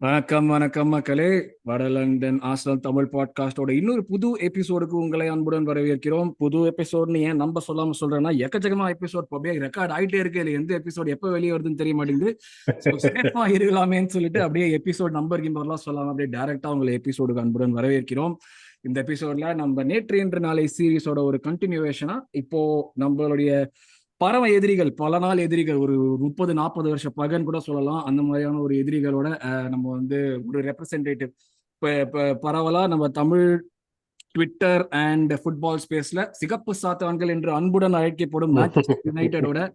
வணக்கம் வணக்கம் மக்களே. வட லண்டன் ஆர்சனல் தமிழ் பாட்காஸ்டோட இன்னொரு புது எபிசோடுக்கு உங்களை அன்புடன் வரவேற்கிறோம். புது எபிசோட்னு ஏன் நம்ம சொல்லாம சொல்றேன்னா, எக்கச்சக்கமா எபிசோட் அப்படியே ரெக்கார்ட் ஆயிட்டே இருக்கு. இல்லை எந்த எபிசோட் எப்போ வெளியே வருதுன்னு தெரிய மாட்டேங்குது. சேஃபா இருக்கலாமேன்னு சொல்லிட்டு அப்படியே எபிசோட் நம்பர் கிம்பர்லாம் சொல்லாம அப்படியே டைரக்டா உங்களை எபிசோடுக்கு அன்புடன் வரவேற்கிறோம். இந்த எபிசோட்ல நம்ம நேற்று இன்று நாளை சீரீஸோட ஒரு கண்டினியூவேஷனா இப்போ நம்மளுடைய பரம எதிரிகள், பல நாள் எதிரிகள், ஒரு 30-40 வருஷ பகன் கூட சொல்லலாம், அந்த மாதிரியான ஒரு எதிரிகளோட நம்ம வந்து ஒரு ரெப்ரசன்டேட்டிவ் பரவலா நம்ம தமிழ் ட்விட்டர் அண்ட் ஃபுட்பால் ஸ்பேஸ்ல சிகப்பு சாத்தவன்கள் என்று அன்புடன் அழைக்கப்படும் மான்செஸ்டர் யுனைடெடோட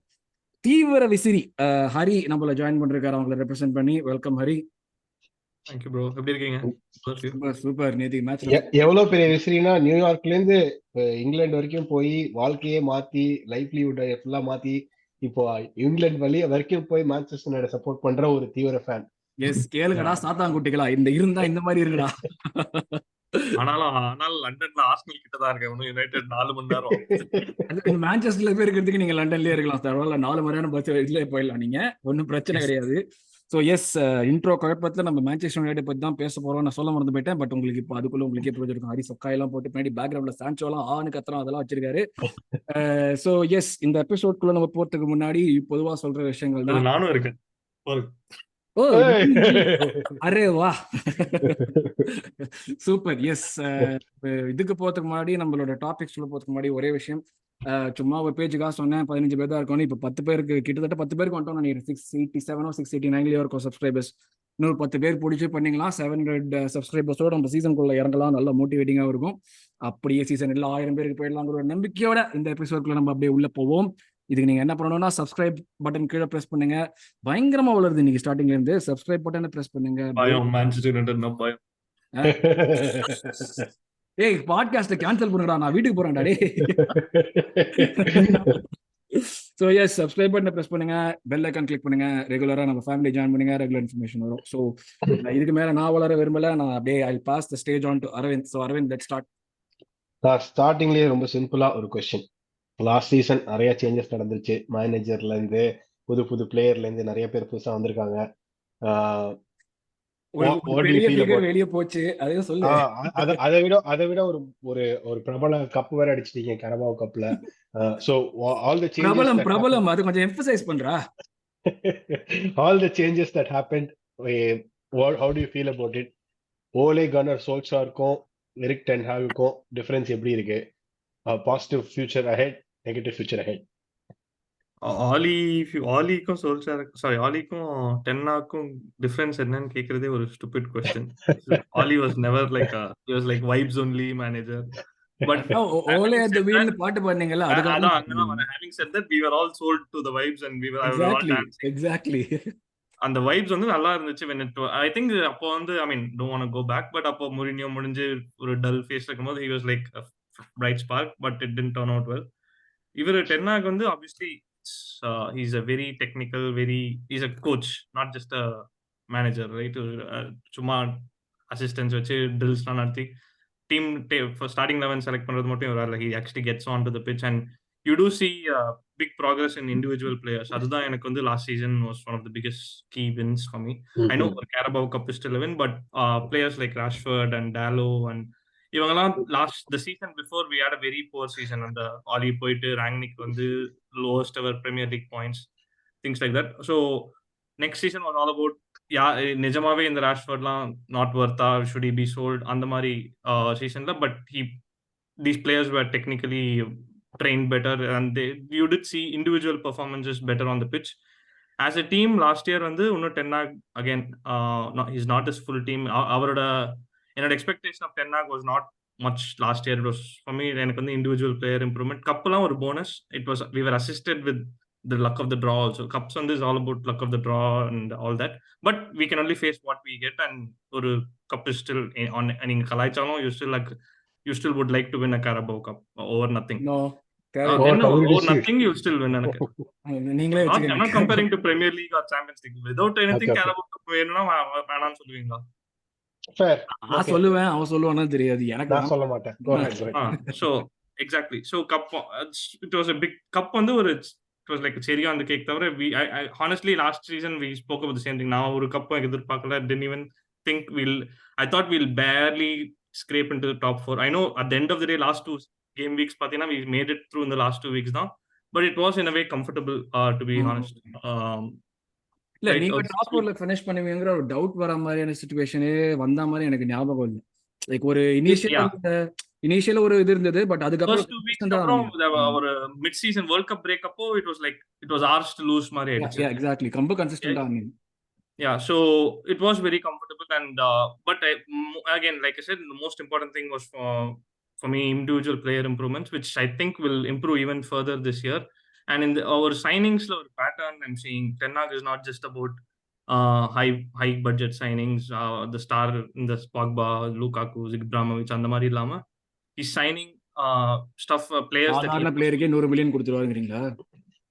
தீவிர விசிறி ஹரி நம்மள ஜாயின் பண்றாரு. அவங்களை ரெப்ரசென்ட் பண்ணி வெல்கம் ஹரி. Thank you bro. எப்படி இருக்கீங்க? சூப்பர். நேத்து மேட்ச் எவ்வளவு பெரிய விசிறினா, நியூயார்க்ல இருந்து இங்கிலாந்து வரைக்கும் போய் வாழ்க்கையே மாத்தி லைவ்லிஹுட் ஃபுல்லா மாத்தி இப்போ இங்கிலாந்து வரைக்கும் போய் மான்செஸ்டர் யுனைடெட் சப்போர்ட் பண்ற ஒரு தீவிர ஃபேன். எஸ், கேளுங்கடா சாத்தாங்குட்டிகளா, இந்த மாதிரி இருக்குடா. ஆனால் லண்டன்ல ஆர்சனல் கிட்ட தான் இருக்கேன். யுனைடெட் 4 மணி நேரம். மான்செஸ்டர்ல போய் இருக்கிறதுக்கு நீங்க லண்டன்லயே இருக்கலாம் சார். 4 மணி நேரம் பஸ் இதுலயே போயிடலாம், நீங்க ஒன்றும் பிரச்சனை கிடையாது. ஸோ எஸ், இன்ட்ரோ குழப்பத்தில் நம்ம மான்செஸ்டர் யுனைடெட் பற்றி தான் பேச போறோம். நான் சொல்ல மறந்து போயிட்டேன். பட் உங்களுக்கு இப்போ அதுக்குள்ள உங்களுக்கே புரிஞ்சிருக்கும். ஹரி சொக்காயெல்லாம் போட்டு பின்னாடி பேக்ரவுண்ட்ல சான்சோலாம் ஆணு கத்துறோம் அதெல்லாம் வச்சிருக்காரு. ஸோ எஸ், இந்த எபிசோட்குள்ள நம்ம போறதுக்கு முன்னாடி பொதுவா சொல்ற விஷயங்கள் தான். நானும் இருக்கேன். ஓ அரே வா, சூப்பர். எஸ், இதுக்கு போறதுக்கு முன்னாடி நம்மளோட டாபிக்ஸ் போறதுக்கு முன்னாடி ஒரே விஷயம். சும்மா ஒரு பேஜுக்காக சொன்னேன் 15 பேர் தான் இருக்கணும். இப்போ 10 பேருக்கு கிட்டத்தட்ட 10 பேருக்கு வந்துட்டோம் நினைக்கிறேன். 687 689 இருக்கும் சப்ஸ்கிரைபர்ஸ். இன்னொரு 10 பேர் பிடிச்சி பண்ணிக்கலாம். 700 சப்ஸ்கிரைபர்ஸோட நம்ம சீசனுக்குள்ள இறங்கலாம். நல்லா மோட்டிவேட்டிங்காக இருக்கும். அப்படியே சீசன் இல்லை 1000 பேருக்கு போயிடலாங்கிற ஒரு நம்பிக்கையோட இந்த எபிசோட்குள்ள நம்ம அப்படியே உள்ள போவோம். இதுக்கு நீங்க என்ன பண்ணணும்னா, சப்ஸ்கிரைப் பட்டன் கீழே பிரஸ் பண்ணுங்க. பயங்கரமா வளருது இன்னைக்கு ஸ்டார்டிங்ல இருந்து. சப்ஸ்கிரைப் பட்டனை பிரஸ் பண்ணுங்க. ஏய், பாட்காஸ்ட கேன்சல் பண்ணுடா, நான் வீட்டுக்கு போறேன்டா டே. ஸோ எஸ், சப்ஸ்கிரைப் பட்டனை பிரஸ் பண்ணுங்க, பெல் ஐக்கான் கிளிக் பண்ணுங்க. ரெகுலரா நம்ம ஃபேமிலி ஜாயின் பண்ணுங்க, ரெகுலர் இன்ஃபர்மேஷன் வரும். ஸோ இதுக்கு மேல நான் வளர விரும்பல. நான் அப்படியே I pass the stage on to Aravind. So Aravind, let's start. ஸ்டார்டிங்லேயே ரொம்ப சிம்பிளா ஒரு கொஸ்டின். லாஸ்ட் சீசன் நிறைய சேஞ்சஸ் நடந்துச்சு. மேனேஜர்ல இருந்து புது பிளேயர்ல இருந்து நிறைய பேர் புதுசா வந்திருக்காங்க. வெளியே போச்சு, அதையும் சொல்லு. அதை விட ஒரு ஒரு ஒரு பிரபல கப் வேற அடிச்சிட்டீங்க, கரபாவ் கப்ல. சோ ஆல் தி சேஞ்சஸ், பிரபலம் அது கொஞ்சம் எம்பசைஸ் பண்றா. all the changes that happened, how do you feel about it? Ole Gunnar Solskjaerக்கும் எரிக் டென் ஹாகுக்கும் டிஃபரன்ஸ் எப்படி இருக்கு? Positive future ahead, negative future ahead. ஆலிக்கும் ஆலிக்கும் டென்னாக்கும் டிஃபரன்ஸ் என்னன்னு கேக்குறதே ஒரு stupid question. Ole was never like he was like vibes only manager. But Ole at the wheel பாட்டு பாடுனீங்கல, அதான் having said that, we were all sold to the vibes and we were all dancing. Exactly. அந்த vibes வந்து நல்லா இருந்துச்சு. when it I think அப்போ வந்து I mean don't want to go back, but அப்போ முரினியோ முடிஞ்சு ஒரு டல் ஃபேஸ் இருக்கும்போது he was like a bright spark, but it didn't turn out well. இவர் டென்னாக் வந்து obviously he's a very technical, he's a coach, not just a manager, right? சும்மா assistance வச்சு ட்ரில்ஸ்லாம் நடத்தி team starting 11 select பண்றது மட்டும் இவர் he actually gets on to the pitch and you do see big progress in individual players. அதுதான் எனக்கு வந்து last season was one of the biggest key wins for me. I know Carabao Cup is still a win, but players like Rashford and Dalot and இவங்கெல்லாம் the season before we had a very poor season. அந்த ஆலி போயிட்டு ராங்னிக் வந்து lowest ever Premier League points, things like that. So next season was all about நிஜமாவே இந்த ராஷ்வர்ட்லாம் not வர்த்தா, should he be sold அந்த மாதிரி சீசன்ல. But these players were technically trained better and you did see individual performances better on the pitch. As a team last year வந்து இன்னும் டென்னாக் again he's not his full team. என்னோட expectation of டென்னாக் was not much last year. It was for me, எனக்கு வந்து individual player improvement. கப்லாம் ஒரு bonus. We were assisted with the luck of the draw also. Cups on this is all about luck of the draw and all that, but we can only face what we get. And ஒரு cup is still on. நீங்க கலாய்ச்சாலும் you still would like to win a Carabao Cup over nothing. No, over nothing you still win. நீங்களே I'm not comparing to Premier League or Champions League. Without anything Carabao Cup வேணும்னா வேணாம்னு சொல்லுவீங்களா? Fair. நான் சொல்லுவேன், அவன் சொல்லுவானா தெரியாது, எனக்கு நான் சொல்ல மாட்டேன். So exactly, so cup it was a big cup வந்து ஒரு it was like cherry on the cake. தவிர honestly last season we spoke about the same thing. நான் ஒரு கப்பும் எதிர்பார்க்கல. Didn't even think I thought we'll barely scrape into the top 4. I know at the end of the day last 2 game weeks பாத்தீங்கன்னா we made it through in the last 2 weeks தான். But it was in a way comfortable to be honest. இல்ல நீங்க top 4ல finish பண்ணுவீங்கற ஒரு doubt வர மாதிரியான சிச்சுவேஷனே வந்த மாதிரி எனக்கு ஞாபகம் இல்ல. லைக் ஒரு இனிஷியல் ஒரு இது இருந்தது, பட் அதுக்கப்புறம் ஒரு mid season world cup break அப்போ it was ours to lose மாதிரி ஆயிடுச்சு. Yeah, exactly. ரொம்ப கன்சிஸ்டன்ட்டா ஆனீங்க. Yeah, so it was very comfortable and but again like I said, the most important thing was for me individual player improvements, which I think will improve even further this year. And in our signings ஒரு pattern I'm seeing, Ten Hag is not just about high budget signings, the star in the Pogba, Lukaku, Ibrahimovic அந்த மாதிரி இல்லாம he's signing stuff players சாதாரண பிளேயருக்கு 100 million கொடுத்துருவாங்கறீங்களா?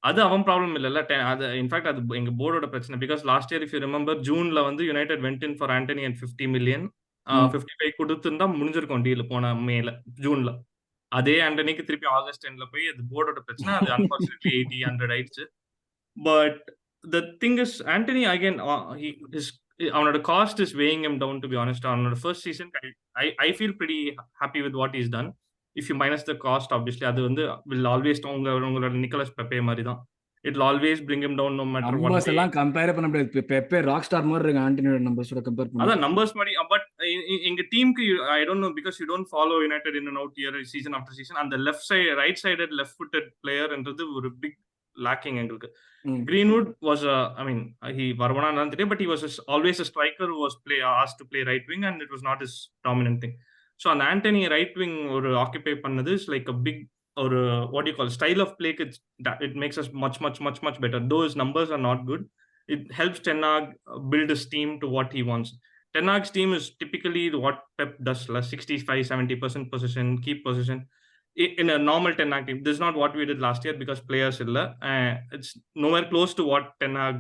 அது அவன் problem இல்ல. அது in fact அது எங்க போர்டோட பிரச்சனை. Because last year if you remember ஜூன்ல வந்து United went in for Antony and 50 million 55 கொடுத்துருந்தா முடிஞ்சிருக்கும் டீல் போன ஜூன்ல. அதே ஆண்டனிக்கு திருப்பி ஆகஸ்ட் எண்ட்ல போய் அது போர்டோட பிரச்சனை. அது அன்பார்ச்சுனேட்லி 80-100 ஆயிடுச்சு. But the thing is Antony again அவனோட cost is weighing him down to be honest. அவனோட first season I feel pretty happy with what he's done. If you minus the cost, obviously அது வந்து will always உங்களோட Nicolas பெப்பே மாதிரி தான். It will always bring him down no matter what. Numbers எல்லாம் compare பண்ண முடியாது. பெப்பே rock star மாதிரி இருக்கு ஆண்டனியோட நம்பர்ஸோட கம்பேர் பண்ணா. அத நம்பர்ஸ் மாதிரி. பட் எங்க டீமுக்கு I don't know because you don't follow United in and out year season after season. அந்த left side right sided left footed பிளேயர்ன்றது ஒரு பிக் lacking எங்களுக்கு. Greenwood was he varvana தெரியும், but he was always a striker who was asked to play right wing and it was not his dominant thing. So an Antony right wing or occupy பண்ணது is like a big or what do you call style of play. It makes us much better. Though his numbers are not good, it helps Ten Hag build his team to what he wants. Ten Hag's team is typically what Pep does, 65-70% possession, keep possession. In a normal Ten Hag team, this is not what we did last year because players illa. It's nowhere close to what Ten Hag,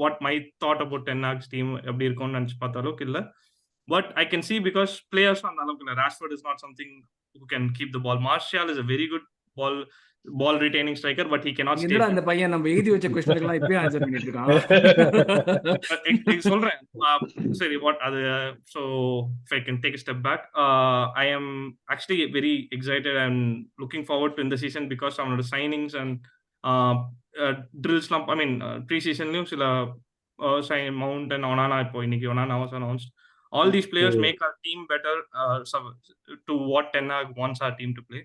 what my thought about Ten Hag's team eppadi irukonu nenichu paathalukku illa. But I can see because players on the Rashford is not something who can keep the ball. Martial is a very good ball retaining striker, but he cannot stay. இந்த பையன் நம்ம எழுதி வச்ச क्वेश्चनலாம் இப்பவே answer பண்ணிட்டு இருக்கான். சொல்றேன் சரி what அது. So if I can take a step back, I am actually very excited and looking forward to in the season because of the signings and drills. Pre-seasonலயும் சில Mount and Onana இப்போ இன்னைக்கு Onana was announced. All these players make our team better to what Ten Hag wants our team to play.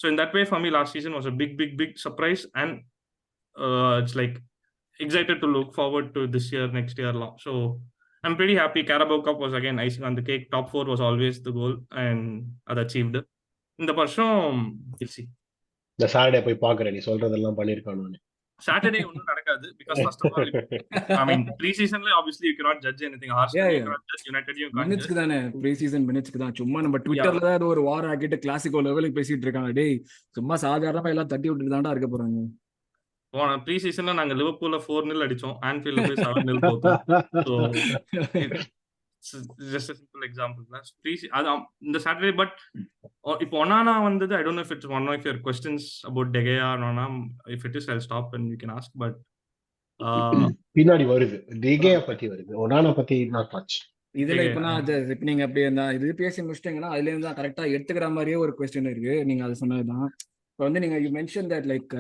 So in that way, for me, last season was a big surprise, and it's like excited to look forward to this year, next year long. So I'm pretty happy. Carabao Cup was again icing on the cake. Top 4 was always the goal, and அது achieved. இந்த வருஷம் we'll see. இந்த Saturday போய் பாக்குறேன் நீ சொல்றதெல்லாம் பண்ணிருக்கானு. Saturday ஒன்னும் நடக்காது because first of all pre-seasonல obviously you cannot judge anything. Arsenal you cannot judge, United you can't. மினிட்ஸ்க்கு தானே pre-season மினிட்ஸ்க்கு தான். சும்மா நம்ம ட்விட்டர்ல தான் ஒரு வார் ஆக்கிட்டு கிளாசிக்கோ லெவலுக்கு பேசிட்டு இருக்காங்க. டேய் சும்மா சாதாரணமா எல்லாம் தட்டி விட்டுட்டு தான்டா இருக்க போறாங்க. போன pre-seasonல நாங்க லிவர்பூல்ல 4-0 அடிச்சோம். ஆன்ஃபீல்ட்ல போய் 7-0 தோத்தோம். So just a simple example. இந்த சாட்டர்டே. பட் இப்போ ஒனானா வந்தது I don't know if it's one of your questions about De Gea or Onana. If it is, I'll stop and we can ask. But பின்னாடி வருது De Gea பத்தி வருது, Onana பத்தி not much. இதுல இப்ப நான் நீங்க அப்படியே இது பேசி முடிச்சிட்டீங்கன்னா அதுல இருந்து தான் கரெக்டா எடுத்துக்கிற மாதிரியே ஒரு கொஸ்டின் இருக்கு. நீங்க அது சொன்னதுதான். இப்போ வந்து நீங்க யூ மென்ஷன் தட் லைக்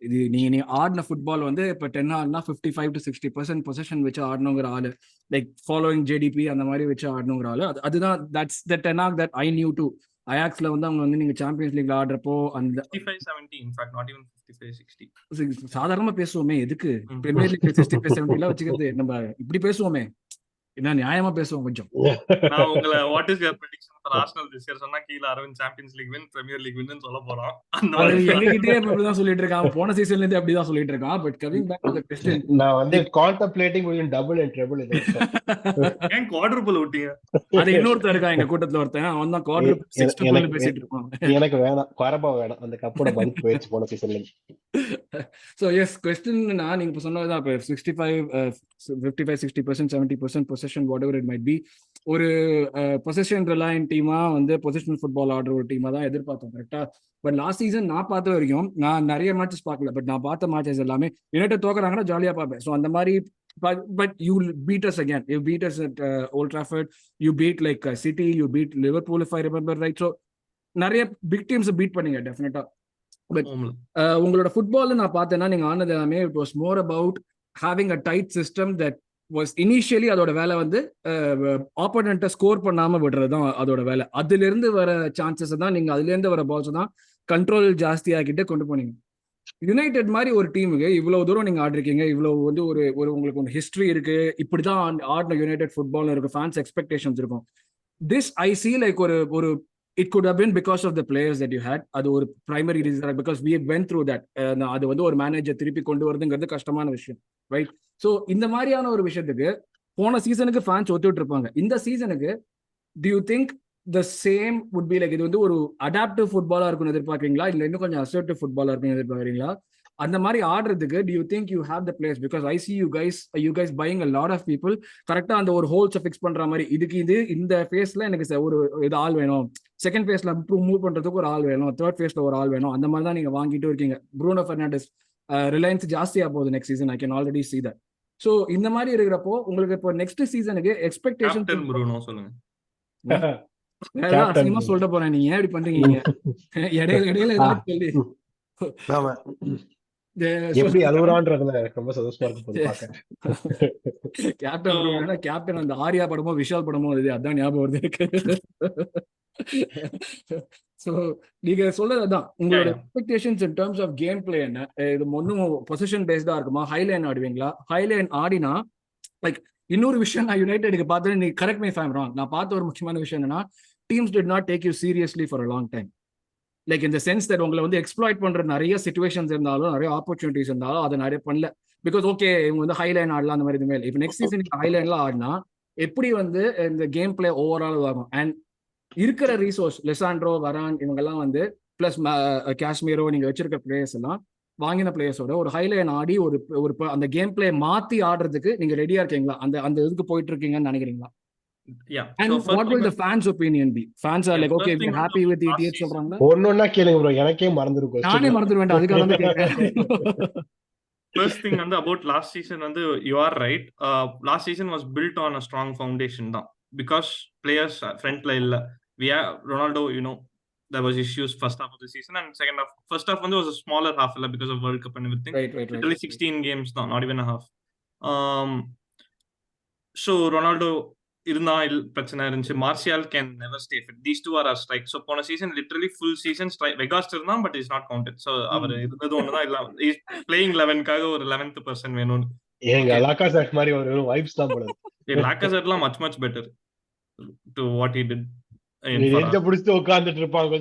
இது நீங்க ஆடின ஃபுட்பால் வந்து இப்போ 10 ஆடினா 55-60% பொசிஷன் வச்சு ஆடணுங்கிற ஆளு, லைக் ஃபாலோயிங் ஜேடிபி அந்த மாதிரி வச்சு ஆடணுங்கிற ஆளு. அதுதான் that's the Ten Hag that I knew too. அயாக்ஸ்ல வந்து அவங்க வந்து நீங்க சாம்பியன்ஸ் லீக்ல ஆடுறப்போ அந்த 55-70 in fact not even 55-60 சாதாரணமா பேசுவோமே. எதுக்கு பிரீமியர் லீக் 65-70 வச்சுக்கிறது? நம்ம இப்படி பேசுவோமே, என்ன நியாயமா பேசுவோம் கொஞ்சம். நான் உங்களை what is your prediction for Arsenal this year சொன்னா கீழ Arvind Champions League win, Premier League win ன்னு சொல்ல போறோம். எங்ககிட்டயே அப்படிதான் சொல்லிட்டு இருக்கான். போன சீசன்ல இருந்து அப்படிதான் சொல்லிட்டு இருக்கான். But coming back to the question, நான் வந்து கான்டெம்ப்ளேட்டிங் between double and treble இது. ஏன் குவாட்ரபிள் விட்டீங்க? அது இன்னொருத்தர் இருக்கான் எங்க கூட்டத்துல ஒருத்தன், அவன் தான் குவாட்ரபிள் 6 பேசிட்டு இருப்பான். எனக்கு வேணாம் குவாரபா வேணாம், அந்த கப்போட மதிப்பு போயிடுச்சு போன சீசன்ல. So yes, question நான் நீங்க இப்ப சொன்னதுதான். இப்ப 55-60%, 70% possession, whatever it might be, ஒரு possession reliant டீமா வந்து பொசிஷனல் ஃபுட்பால் ஆடுற ஒரு டீமா தான் எதிர்பார்த்தோம் கரெக்டா. பட் லாஸ்ட் சீசன் நான் பார்த்த வரைக்கும், நான் நிறைய மேட்சஸ் பார்க்கல, பட் நான் பார்த்த மேட்சஸ் எல்லாமே யுனைடெட் தோக்குறாங்கன்னா ஜாலியா பார்ப்பேன். ஸோ அந்த மாதிரி but you beat us again. You beat us at Old Trafford. You beat like City. You beat Liverpool if I remember right. So நிறைய பிக் டீம்ஸ் பீட் பண்ணீங்க டெஃபினட்டா. பட் உங்களோட ஃபுட்பால் நான் பார்த்தேன்னா நீங்க ஆனது எல்லாமே it was more about having a tight system that was initially அதோட வேலை வந்து ஆப்போனண்ட்டை ஸ்கோர் பண்ணாம விடுறது தான் அதோட வேலை. அதுல இருந்து வர சான்சஸ் தான் நீங்க அதுல இருந்து வர பால்ஸ் தான் கண்ட்ரோல் ஜாஸ்தி ஆகிட்டு கொண்டு போனீங்க. யுனைடெட் மாதிரி ஒரு டீமுக்கு இவ்வளவு தூரம் நீங்க ஆடிருக்கீங்க, இவ்வளவு வந்து ஒரு உங்களுக்கு ஒரு ஹிஸ்டரி இருக்கு, இப்படிதான் ஆடின யுனைடெட் ஃபுட்பால் இருக்கு, ஃபேன்ஸ் எக்ஸ்பெக்டேஷன்ஸ் இருக்கும். திஸ் ஐ சி லைக் ஒரு it could have been because of the players that you had. அது ஒரு primary reason because we went through that. அது வந்து ஒரு மேனேஜர் திருப்பி கொண்டு வரதுங்கிறது கஷ்டமான விஷயம், ரைட்? ஸோ இந்த மாதிரியான ஒரு விஷயத்துக்கு போன சீசனுக்கு ஃபேன்ஸ் ஒத்துட்டு இருப்பாங்க. இந்த சீசனுக்கு do you think the same would be like இது வந்து ஒரு அடாப்டிவ் ஃபுட்பாலா இருக்கும்னு எதிர்பார்க்கறீங்களா, இல்ல இன்னும் கொஞ்சம் அசர்ட்டிவ் ஃபுட்பாலா இருக்கும்னு எதிர்பார்க்கறீங்களா? அந்த மாதிரி ஆடுறதுக்கு do you think you have the players? Because I see you guys buying a lot of people. கரெக்டா அந்த ஒரு ஹோல்ஸ் ஃபிக்ஸ் பண்ற மாதிரி இது இந்த ஃபேஸ்ல எனக்கு ஒரு இது ஆள் வேணும், செகண்ட் ஃபேஸ்ல மூவ் பண்றதுக்கு ஒரு ஆள் வேணும், தேர்ட் ஃபேஸ்ல ஒரு ஆள் வேணும், அந்த மாதிரி தான் நீங்க வாங்கிட்டு இருக்கீங்க. ப்ரூனோ ஃபெர்னாண்டஸ் ரிலையன்ஸ் ஜாஸ்தியா போகுது next season. I can already see that. So இந்த மாதிரி இருக்கிறப்போ உங்களுக்கு இப்போ நெக்ஸ்ட் சீசனுக்கு எக்ஸ்பெக்டேஷன் சொல்லுங்க. அசிங்கமா சொல்ல போறேன், நீங்க ஏன் இப்படி பண்றீங்க? இடையில ஏதாவது சொல்லி எப்படி அழுகுறான்றதுல ரொம்ப சந்தோஷமா இருக்கு. கேப்டன் அந்த ஆர்யா படமோ விஷால் படமோ அதான் ஞாபகம் வருது எனக்கு. சோ நீங்க சொல்றதுதான் உங்களோட expectations in terms of game play என்ன? இது ஒன்னும் பொசிஷன் பேஸ்டா இருக்குமா? ஹைலைன் ஆடுவீங்களா? ஹைலைன் ஆடினா லைக் இன்னொரு விஷயம் நான் யுனைடெடுக்கு பார்த்தேன், நீ correct me if I am wrong, நான் பார்த்த ஒரு முக்கியமான விஷயம் என்னன்னா teams did not take you seriously for a long time. Like இந்த சென்ஸ் தட் உங்களை வந்து எக்ஸ்ப்ளாய்ட் பண்ற நிறைய சிச்சுவேஷன்ஸ் இருந்தாலும் நிறைய ஆப்பர்ச்சுனிட்டிஸ் இருந்தாலும் அதை நிறைய பண்ணல. பிகாஸ் ஓகே இவங்க வந்து ஹைலைன் ஆடலாம் அந்த மாதிரி இதுமே இல்லை. இப்போ நெக்ஸ்ட் சீசன் ஹைலைன்ல ஆடினா எப்படி வந்து இந்த கேம் பிளே ஓவரால் ஆகும்? அண்ட் இருக்கிற ரீசோர்ஸ் லெசாண்ட்ரோ, வரான் இவங்கெல்லாம் வந்து பிளஸ் காஷ்மீரோ நீங்க வச்சிருக்க பிளேயர்ஸ் எல்லாம் வாங்கின பிளேயர்ஸோட ஒரு ஹைலைன் ஆடி ஒரு அந்த கேம் பிளே மாத்தி ஆடுறதுக்கு நீங்க ரெடியா இருக்கீங்களா? அந்த இதுக்கு போயிட்டு இருக்கீங்கன்னு நினைக்கிறீங்களா? Yeah. And so what will the fans opinion be? Fans are like, okay, we're happy with the idiots சொல்றாங்க. ஒன்னொன்னா கேளுங்க bro, எனக்கே மறந்துரும். நானே மறந்துருவேன், அதுக்காக தான் கேக்குறேன். First thing வந்து about last season வந்து you are right. Last season was built on a strong foundation தான். Because players frontல இல்ல. We have Ronaldo, there was issues first half of the season and second half. First half வந்து was a smaller half because of World Cup and everything. Right. Literally 16 games தான், not even a half. So Ronaldo இருந்தா பிரச்சனை இருந்துச்சு. Martial can never stay fit. These two are are strike. So போன season literally full season strike. Weghorst இருந்தான் but is not counted. So அவர் இருந்தது ஒண்ணுதான் இல்ல, பிளேயிங் 11க்காக ஒரு 11th பர்சன் வேணும்னு. ஏங்க லாகாசெட் மாதிரி ஒரு வைப்ஸ் தான் போடுது. லாகாசெட்லாம் much much better to what he did. புடிச்சு உட்கார்ந்துட்டு இருப்பாங்க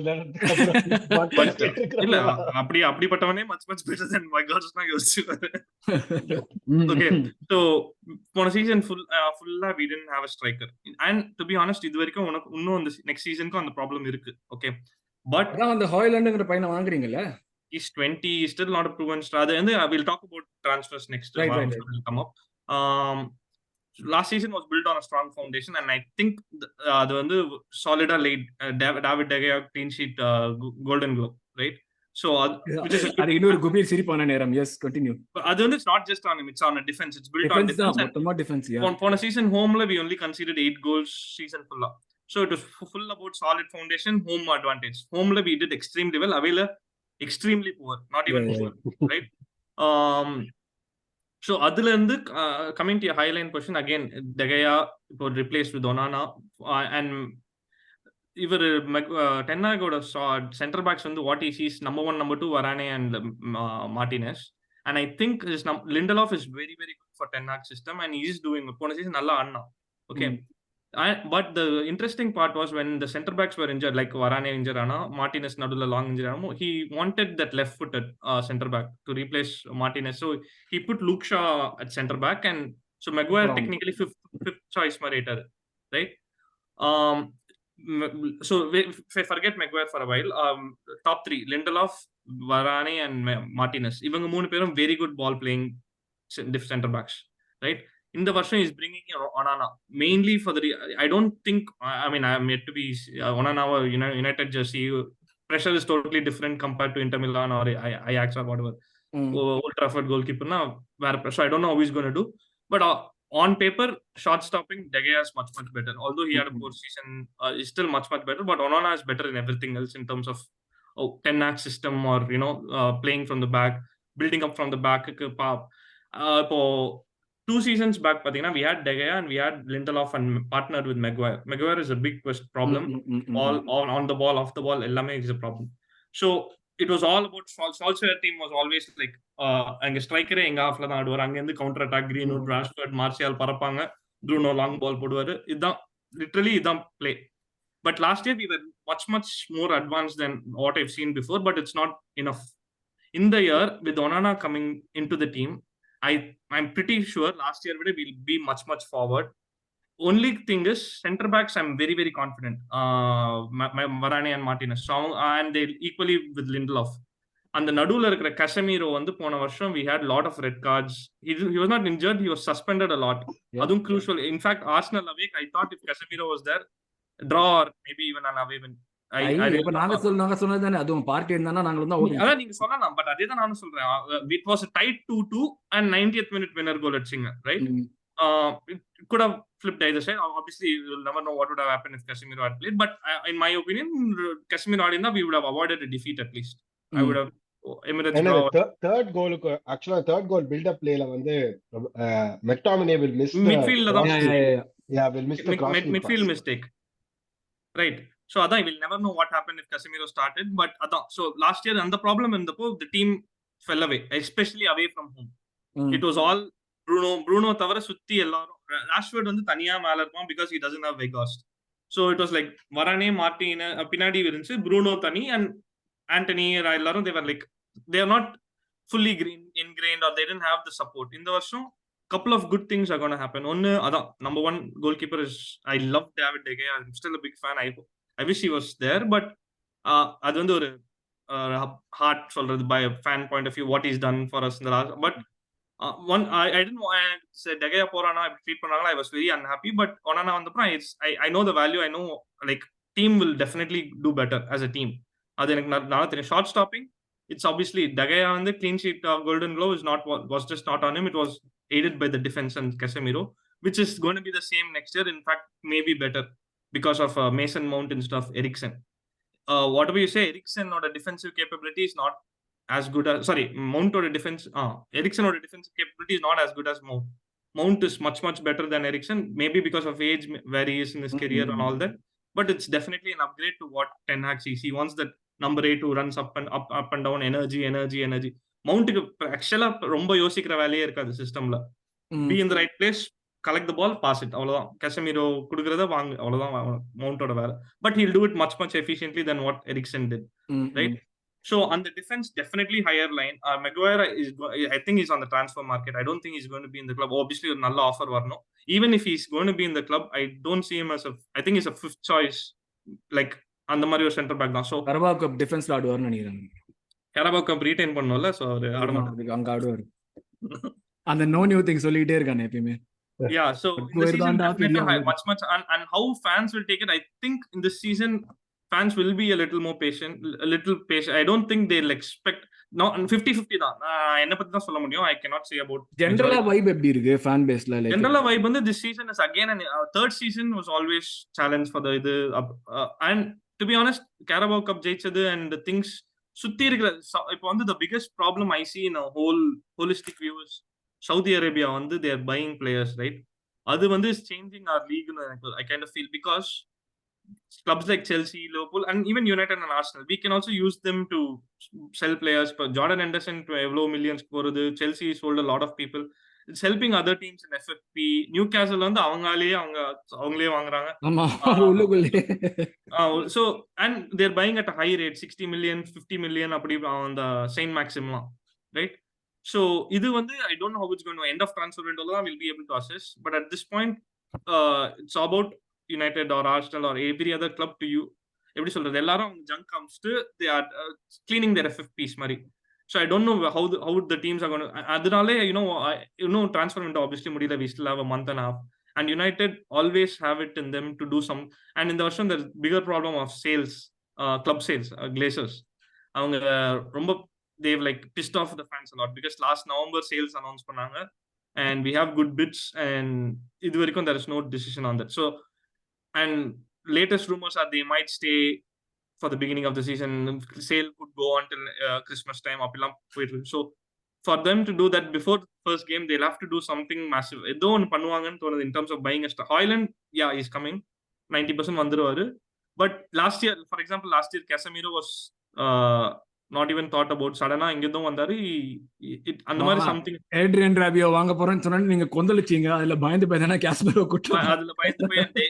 இல்ல அப்படிப்பட்டவனே much much better then Weghorst தான் யோசிச்சுவாரு. ஓகே, சோ போன சீசன் ஃபுல்லா we didn't have a striker and to be honest இது வரைக்கும் உனக்கு இன்னும் அந்த நெக்ஸ்ட் சீசனுக்கு அந்த ப்ராப்ளம் இருக்கு. ஓகே, பட் அந்த ஹாய்லாண்ட்ங்கற பையனை வாங்குறீங்கல, is 20, is still not a proven star. அது வந்து we'll talk about transfers next. Will come up. Last season was built on a strong foundation and I think அது வந்து solid laid. David De Gea clean sheet, golden glove, right? So அது இன்னொரு குபீர் சிரிப்பான நேரம். Yes, continue. அது வந்து it's not just on him, it's on a defense. It's built on defense. மொத்தமா defense. போன season homeல we only conceded 8 goals season full. So it was full about solid foundation, home advantage. Homeல we did extremely well, awayல extremely poor, not even poor, right? So அதுல இருந்து coming to your highline question again, De Gea இப்போ replaced with Onana and இவர் டென்னாகோட centre backs வந்து what is is number 1 number 2 Varane and Martinez and I think Lindelof is very very good for Ten Hag system and he is doing போன season நல்லா ஆடுனா. Okay, but the interesting part was when the center backs were injured, like Varane injured ana, Martinez nadula long injured ana, he wanted that left footed center back to replace Martinez, so he put Luke Shaw at center back and so Maguire technically fifth choice marator, right? So if I forget Maguire for a while, top 3 Lindelof, Varane and Martinez, இவங்க மூணு பேரும் very good ball playing center backs, right? இந்த வருஷம் is bringing Onana mainly for the I don't think I mean I am yet to be Onana or United jersey pressure is totally different compared to Inter Milan or Ajax or whatever. Old Trafford goalkeeper na where pressure I don't know how he's going to do, but on paper shot stopping De Gea is much better, although he had a poor season. Is still much better, but Onana is better in everything else in terms of 10-act system or playing from the back, building up from the back. இப்போ 2 seasons back pathina we had De Gea and we had Lindelof and partnered with Maguire. Maguire is a big problem. All on the ball, off the ball ellame is a problem. So it was all about Solskjaer team was always like அங்க ஸ்ட்ரைக்கரே எங்க ஆஃப்ல தான் ஆடுவார், அங்க இருந்து counter attack Greenwood, Rashford, Martial பறப்பாங்க, Bruno long ball போடுவாரு. இதுதான் லிட்டரலி இதான் play. But last year we were much more advanced than what I've seen before, but it's not enough. In the year with Onana coming into the team, I'm pretty sure last year we'll be much forward. Only thing is center backs I'm very confident. Varane and Martinez, so, and they equally with Lindelof. And the நடுவுல இருக்கிற Casemiro வந்து போன வருஷம் we had lot of red cards. He was not injured, he was suspended a lot. அதுவும் crucial. In fact, Arsenal away, I thought if Casemiro was there, draw or maybe even an away win. நாங்க சொன்னதானே அதுவும் party இருந்தா நாங்க தான் ஓடுவோம். அதான் நீங்க சொல்லலாம், பட் அதே தான் நானும் சொல்றேன். It was a tight 2-2 and 90th minute winner goal அடிச்சிங்க, right? It could have flipped either side. Obviously you'll never know what would have happened if Casemiro had played, but in my opinion Casemiro adinda we would have avoided a defeat at least. I would have Emirates draw. Third goal actually third goal build up play la வந்து McTominay will miss midfield la will miss the cross midfield mistake, right? So I will never know what happened if Casemiro started, but so last year and the problem in the team fell away, especially away from home. It was all Bruno தவிர சுத்தி எல்லாரும். Rashford வந்து தனியா மேல இருப்பான் because he doesn't have Weghorst. So it was like Varane, Martin பின்னாடி இருந்துச்சு, Bruno தனி and Anthony எல்லாரும் they were like they are not fully ingrained or they didn't have the support. இந்த வருஷம் couple of good things are going to happen. One number one goalkeeper is I love David De Gea. I'm still a big fan. I wish he was there, but அது வந்து ஒரு heart சொல்றது by a fan point of view what he's done for us in the last, but one I didn't want to say De Gea porana treat பண்ணாங்களா I was very unhappy, but Onana வந்தப்ப I know the value. I know like team will definitely do better as a team. அது எனக்கு நல்லா தெரியும். Short stopping it's obviously De Gea வந்து clean sheet golden glove was just not on him. It was aided by the defense and Casemiro, which is going to be the same next year. In fact, maybe better because of Mason Mount instead of Eriksen. Whatever you say, Eriksen or the defensive capability is not as good as Mount or the defense. Eriksen or the defensive capability is not as good as Mount. Mount is much better than Eriksen, maybe because of age where he is in his career and all that. But it's definitely an upgrade to what Ten Hag sees. He wants that number 8 who runs up and down, energy. Mountக்கு ஆக்சுவலா ரொம்ப யோசிக்கிற வேலையே இருக்காது சிஸ்டம்ல. Be in the right place, collect the ball, pass it, அவ்வளவுதான். Casemiro குடுக்குறத வாங்க, அவ்வளவுதான் மவுண்டோட வேலை. But he'll do it much efficiently than what Eriksen did, right? So on the defense, definitely higher line. Maguire I think he's on the transfer market. I don't think he's going to be in the club. Obviously ஒரு நல்ல offer வரணும். Even if he's going to be in the club, I don't see him as I think he's a fifth choice, like அந்த மாதிரி ஒரு centre back தான். So கரபாவ் cup டிஃபென்ஸ்ல ஆடுவார்னு நினைக்கிறேன். கரபாவ் cup retain பண்ணனும்ல, so அவர் ஆட மாட்டாரு, அங்க ஆடுவார். அந்த நோ நியூ திங் சொல்லிட்டே இருக்கானே எப்பவுமே. Yeah, so this season much and how fans will take it, I think in this season fans will be a little more patient. I don't think they'll expect no 50-50 தான். என்ன பத்தி தான் சொல்ல முடியும். I cannot say about general vibe எப்படி இருக்கு fan baseல. General vibe வந்து this season is again and third season was always challenge for the and to be honest Carabao Cup ஜெயிச்சது and the things சுத்தி இருக்கிற இப்போ வந்து the biggest problem I see in a whole holistic view is Saudi Arabia வந்து they are buying players, right? அது வந்து is changing our league I kind of feel, because clubs like Chelsea, Liverpool and even United and Arsenal, we can also use them to sell players. Jordan Henderson to எவ்வளோ millions போறது, Chelsea sold a lot of people. It's helping other teams in FFP. Newcastle வந்து அவங்களே வாங்குறாங்க. ஆமா உள்ளுக்குள்ளே. So and they're buying at a high rate, 60 million 50 million அப்படி on the Saint Maximum, right? So இது வந்து I don't know how it's going to end of transfer window தான் we'll be able to assess, but at this point it's about United or Arsenal or every other club to you எப்படி சொல்றது, எல்லாரும் junk காமிச்சிட்டு they are cleaning their FFPs மாதிரி. So I don't know how the teams are going to. Adinale, transfer window obviously mudila. We still have a month and a half, and United always have it in them to do some. And in the version, there's bigger problem of sales, club sales, Glazers. They've like pissed off the fans a lot because last November sales announced pananga, and we have good bids, and there is no decision on that. So, and latest rumors are they might stay for the beginning of the season. Sale could go until Christmas time. So for them to do that before the first game, they'll have to do something massive. In terms of buying a star. Hoyland, yeah, he's coming. 90% vanduruvaru. But last year, for example, Casemiro was not even thought about. Suddenly, ingedum vandaru. அந்த மாதிரி something. Adrian Rabiot வாங்க போறேன்னு சொன்னா நீங்க கொந்தளிச்சீங்க. அதுல பயந்து பயந்தானே காஸ்மெரோ குட்ல. அதுல பயந்து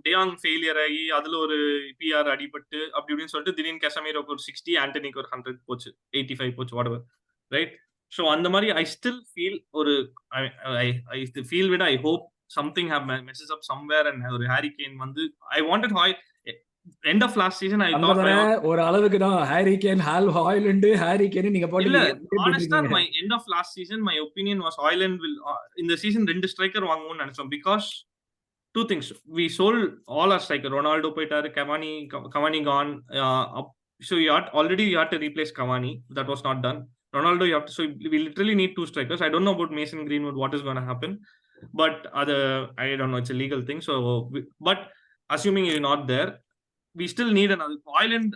டேயாங் ஃபெயிலியர் ஆகி அதுல ஒரு பிஆர் அடிபட்டு அப்படி இப்படின்னு சொல்லிட்டு திடீர்னு Casemiroக்கு ஒரு 60, ஆண்டனிக்கு ஒரு 100 போச்சு, 85 போச்சு, whatever, right? So அந்த மாதிரி I still feel I feel with I hope something messes up somewhere and ஒரு Harry Kane வந்து I wanted end of last season I thought ஒரு அளவுக்கு தான் Harry Kane, Hoyland, Harry Kane நீங்க இல்ல honestly my end of last season my opinion was Hoyland will in the season ரெண்டு striker வாங்குவோம்னு நினைச்சோம் because two things. We sold all our striker. Ronaldo போயிட்டாரு, Cavani gone. So you had to replace Cavani. That was not done. Ronaldo, so we literally need two strikers. I don't know about Mason Greenwood, what is going to happen. But I don't know, it's a legal thing. So, but assuming he's not there, we still need another. Ireland,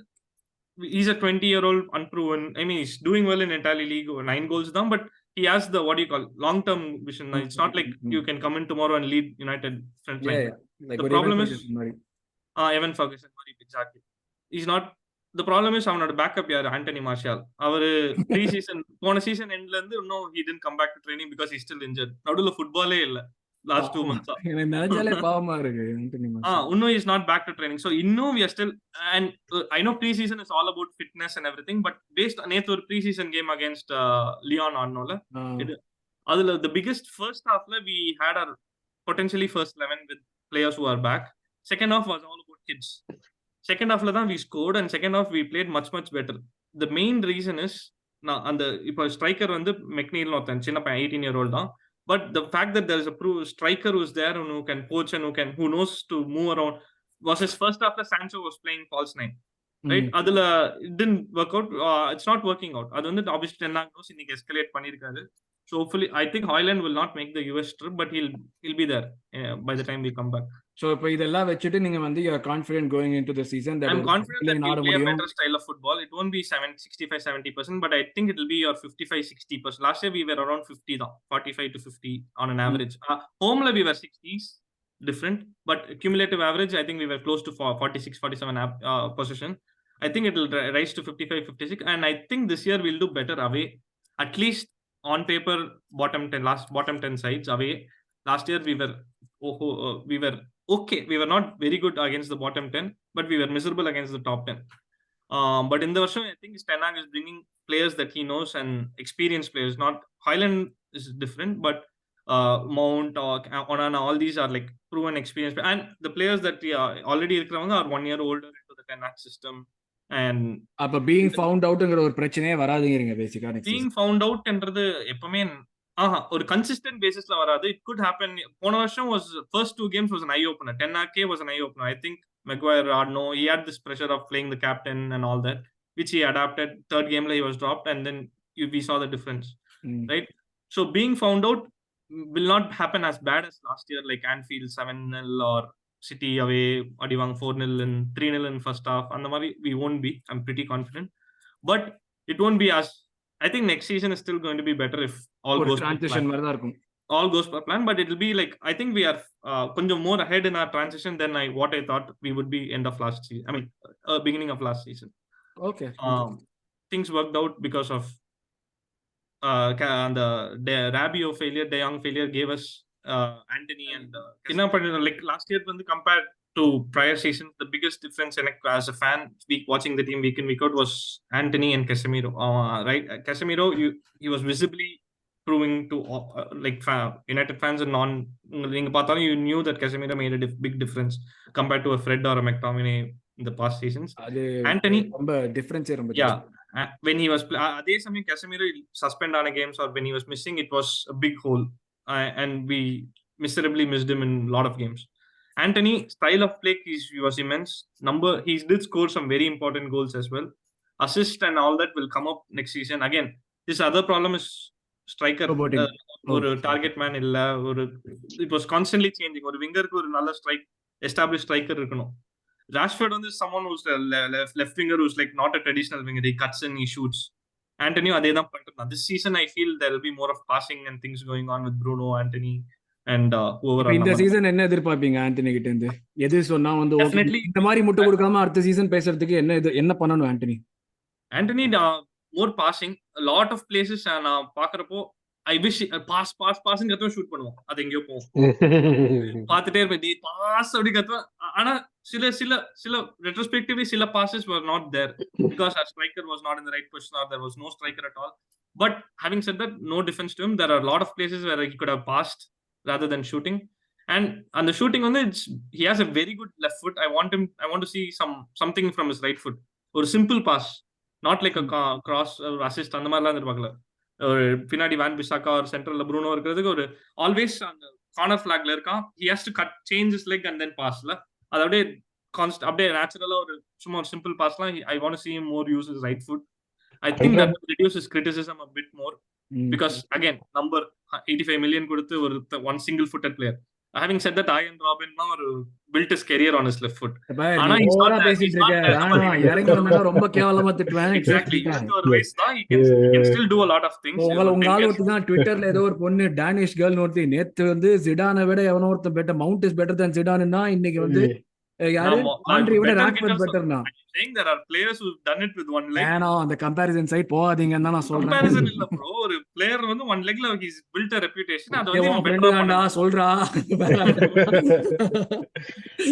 he's a 20-year-old unproven. I mean, he's doing well in Italy League, 9 goals down, but he has the long-term vision. It's not like you can come in tomorrow and lead United front line. Like the problem is Evan Ferguson, exactly. He's not. The problem is அவனோட backup யாரு? Antony martial. அவரு போன season எண்ட்ல இருந்து இன்னும் he didn't come back to training because he's still injured. நடுவுல ஃபுட்பாலே இல்ல last 2 months. எனக்கு நினைச்சாலே பாவமா இருக்கு ஆண்டனி மார்ஷியல். இன்னும் is not back to training. So இன்னும் we are still, and I know pre-season is all about fitness and everything, but based on நேத்து ஒரு pre-season game against Lyon ஆனோல, அதுல the biggest first halfல we had our potentially first 11 with players who are back. Second half was all about kids. Second half la we scored, and second half we played much better. The main reason is அந்த இப்போ striker வந்து மெக்னீல் ஒருத்தன் சின்ன பையன் 18-year-old தான், but the fact that there is a striker who's there who can coach and who knows to move around. Versus first half la Sancho was playing false 9, right? அதுல it didn't work out. It's not working out. அது வந்து obviously 10 knows இன்னைக்கு escalate பண்ணிருக்காரு. So hopefully I think Hoyland will not make the US trip, but he'll be there by the time we come back. So இப்போ இதெல்லாம் வெச்சிட்டு நீங்க வந்து you are confident going into the season that I'm confident that we'll play a better style of football. It won't be 65-70%, but I think it will be your 55-60%. Last year we were around 50 though, 45 to 50 on an average. Home la we were 60s, different, but cumulative average I think we were close to 46-47 possession. I think it will rise to 55-56, and I think this year we'll do better away. At least on paper, bottom 10 sides away. Last year we were okay. We were not very good against the bottom 10, but we were miserable against the top 10. But in the version, I think Ten Hag is bringing players that he knows and experienced players. Not Highland is different, but Mount or Onana, all these are like proven experience. And the players that we are already are 1 year older into the Ten Hag system. And அப்ப being found outங்கற ஒரு பிரச்சனையே வராதுங்கறீங்க பேசிக்கா. being found out என்றது எப்பவுமே ஒரு consistent பேசிஸ்ல வராது. It could happen. போன வருஷம் was first 2 games was an eye opener. 10K was an eye opener. I think Maguire, he had this pressure of playing the captain and all that, which he adapted. Third game he was dropped, and then we saw the difference, right? So being found out will not happen as bad as last year, like Anfield 7-0 or City away adivang 4-0 and 3-0 in first half. And the mari we won't be. I'm pretty confident, but it won't be as. I think next season is still going to be better if all goes transition marada irukum. All goes per plan, but it will be like I think we are konjam more ahead in our transition than what I thought we would be end of last season. I mean beginning of last season. Okay. Things worked out because of the Rabiot failure, De Jong failure gave us Anthony and like last year when compared to prior seasons, the biggest difference as a fan watching the team week in week out was Anthony and Casemiro. Right, Casemiro, he was visibly proving to United fans and you knew that Casemiro made a big difference compared to a Fred or a McTominay in the past seasons. Anthony, difference. Yeah, when he was அதே சமயம் Casemiro suspend ஆன games or when he was missing, it was a big hole, and we miserably missed him in a lot of games. Anthony, style of play, he was immense. He did score some very important goals as well. Assist and all that will come up next season. Again, this other problem is striker. ஒரு target man இல்ல, ஒரு it was constantly changing. ஒரு விங்கருக்கு ஒரு நல்ல establish striker இருக்கணும். Rashford is someone who's the left winger who's like not a traditional winger. He cuts and he shoots. Anthony, அதே தான் பண்றாங்க. This season I feel there will be more of passing and things going on with Bruno, Anthony and whoever. இந்த season என்ன எதிர்பார்ப்பீங்க ஆண்டனி கிட்ட இருந்து? எது சொன்னா வந்து இந்த மாதிரி முட்டு கொடுக்காம அடுத்த சீசன் பேசுறதுக்கு என்ன பண்ணணும் Antony? Anthony, more passing. A lot of places நான் பாக்குறப்போ I wish பாஸ்ன்னு கத்துவா ஷூட் பண்ணுவோம். அது எங்கேயோ போவோம். பார்த்துட்டே இருப்பேன், பாஸ் அப்படி கத்துவேன். ஆனா சில retrospectively சில passes were not there because our striker was not in the right position or there was no striker at all. But having said that, no defense to him. There are a lot of places where he could have passed rather than shooting. And the shooting on he has a very good left foot. I want to see something from his right foot. Or simple pass, not like a cross or assist. அந்த மாதிரிலாம் எதிர்பார்க்கல. ஒரு பின்னாடி வான் பிசாக்கா ஒரு சென்டர்ல Bruno இருக்கிறதுக்கு ஒரு always அந்த கார்னர் ஃபிளாக்ல இருக்கான். he has to cut change his leg and then passல அது அப்படியே நேச்சுரலா ஒரு சும்மா ஒரு simple பாஸ்லாம். I want to see him more use his right foot. I think that reduces criticism a bit more because again number 85 million கொடுத்து ஒரு one single footed player. Having said that, Arun ஒரு built his career on his left foot. ஆனா ரொம்ப கேவலமா திட்டுவேன். Exactly. He can still do a lot of things. உங்க ஆளு ஒருத்தன் ட்விட்டர்ல ஏதோ ஒரு பொண்ணு டானிஷ் கேர்ள் ஒருத்தி நேத்து வந்து ஜிடானை விட எவனோ ஒருத்தன் better, mount is better than ஜிடான்னா இன்னைக்கு வந்து யாரு ஆண்ட்ரி விட ராஷ்வர்ட் பெட்டர்னா. Saying there are players who've done it with one leg. ஏனா அந்த கம்பேரிசன் சைட் போகாதீங்கன்னு தான் நான் சொல்றேன். கம்பேரிசன் இல்ல bro, ஒரு பிளேயர் வந்து one legல he's built a reputation. அது வந்து இவன் பெட்டரா பண்ணா சொல்றா.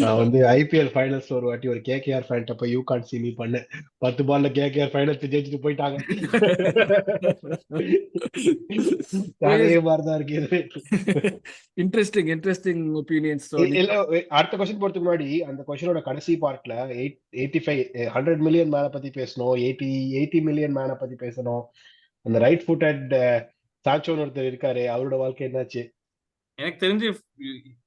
நான் வந்து ஐபிஎல் ஃபைனல்ஸ் ஒரு வாட்டி ஒரு கேகேஆர் ஃபேன் அப்ப யூ கான்ட் see me பண்ண 10 பால்ல கேகேஆர் ஃபைனல்ஸ் ஜெயிச்சிட்டு போயிட்டாங்க. அதே மாதிரி தான் இருக்கு. Interesting opinions. இல்ல அடுத்த क्वेश्चन போறதுக்கு முன்னாடி அந்த क्वेश्चनோட கடைசி பார்ட்ல 100 மில்லியன் மேன பத்தி பேசணும், 80 மில்லியன் மேன பத்தி பேசணும். அந்த ரைட் ஃபுட்டட் சான்சோன்னு ஒருத்தர் இருக்காரு, அவரோட வாழ்க்கை என்னாச்சு? எனக்கு தெரிஞ்சு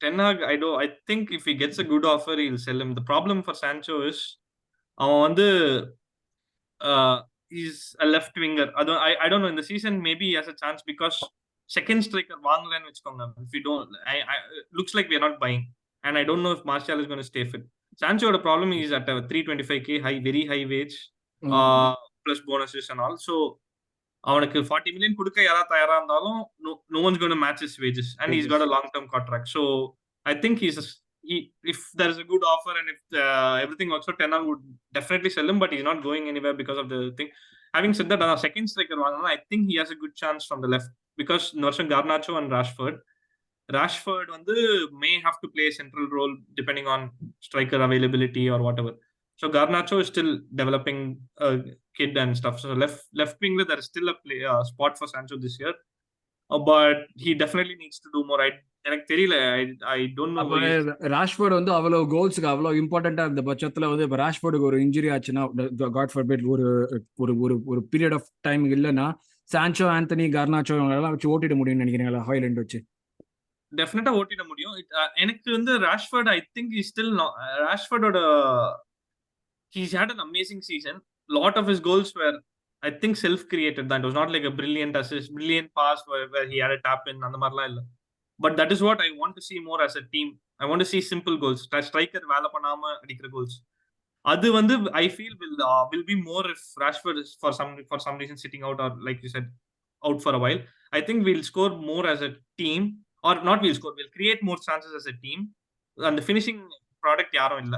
Ten Hag, I think if he gets a good offer he'll sell him. The problem for Sancho is அவன் வந்து he's a left winger. I don't know, in the season maybe he has a chance because second striker வாங்கலன்னு வெச்சுக்கோங்க. If we don't, looks like we are not buying, and I don't know if Martial is going to stay fit. Sancho's problem is at a 325k very high wage, plus bonuses and all. So அவனுக்கு 40 million கொடுக்க யாரா தயாரா இருந்தாலும் no one's going to match his wages, and he's got a long term contract. So I think if there is a good offer and if everything works out, Ten Hag would definitely sell him, but he's not going anywhere because of the thing. Having said that, second striker I think he has a good chance from the left because Norson Garnacho and Rashford may have to play a central role depending on striker availability or whatever. So Garnacho is still developing a kid and stuff. So left wing there is still a spot for Sancho this year, but he definitely needs to do more. எனக்கு தெரியல, I don't know. ராஷ்வர்ட் வந்து அவ்வளவு கோல்ஸ்க்கு அவ்வளவு இம்பார்ட்டண்டா இருந்த பட்சத்துல வந்து இப்ப ராஷ்வர்டுக்கு ஒரு இன்ஜுரி ஆச்சுன்னா, காட் ஃபார்பிட், ஒரு பீரியட் ஆஃப் டைம் இல்லைன்னா சான்சோ, ஆந்தனி, கார்னாச்சோ இவங்க வச்சு ஓட்டிட முடியும்னு நினைக்கிறீங்களா? ஹாய்லண்ட் வச்சு டெஃபினட்டா ஓட்டிட முடியும். எனக்கு வந்து ராஷ்வர்ட், I think he's still ராஷ்வர்டோட he's had an amazing season. Lot of his goals were, I think, self-created. That was not like a brilliant assist, brilliant pass where he had a tap in and the marla illa. But that is what I want to see more as a team. I want to see simple goals. Striker வேலை பண்ணாம அடிக்கிற goals. அது வந்து I feel will be more if Rashford is for some reason sitting out, or like you said, out for a while. I think we'll score more as a team, or not we'll create more chances as a team, and the finishing product யாரும் இல்ல.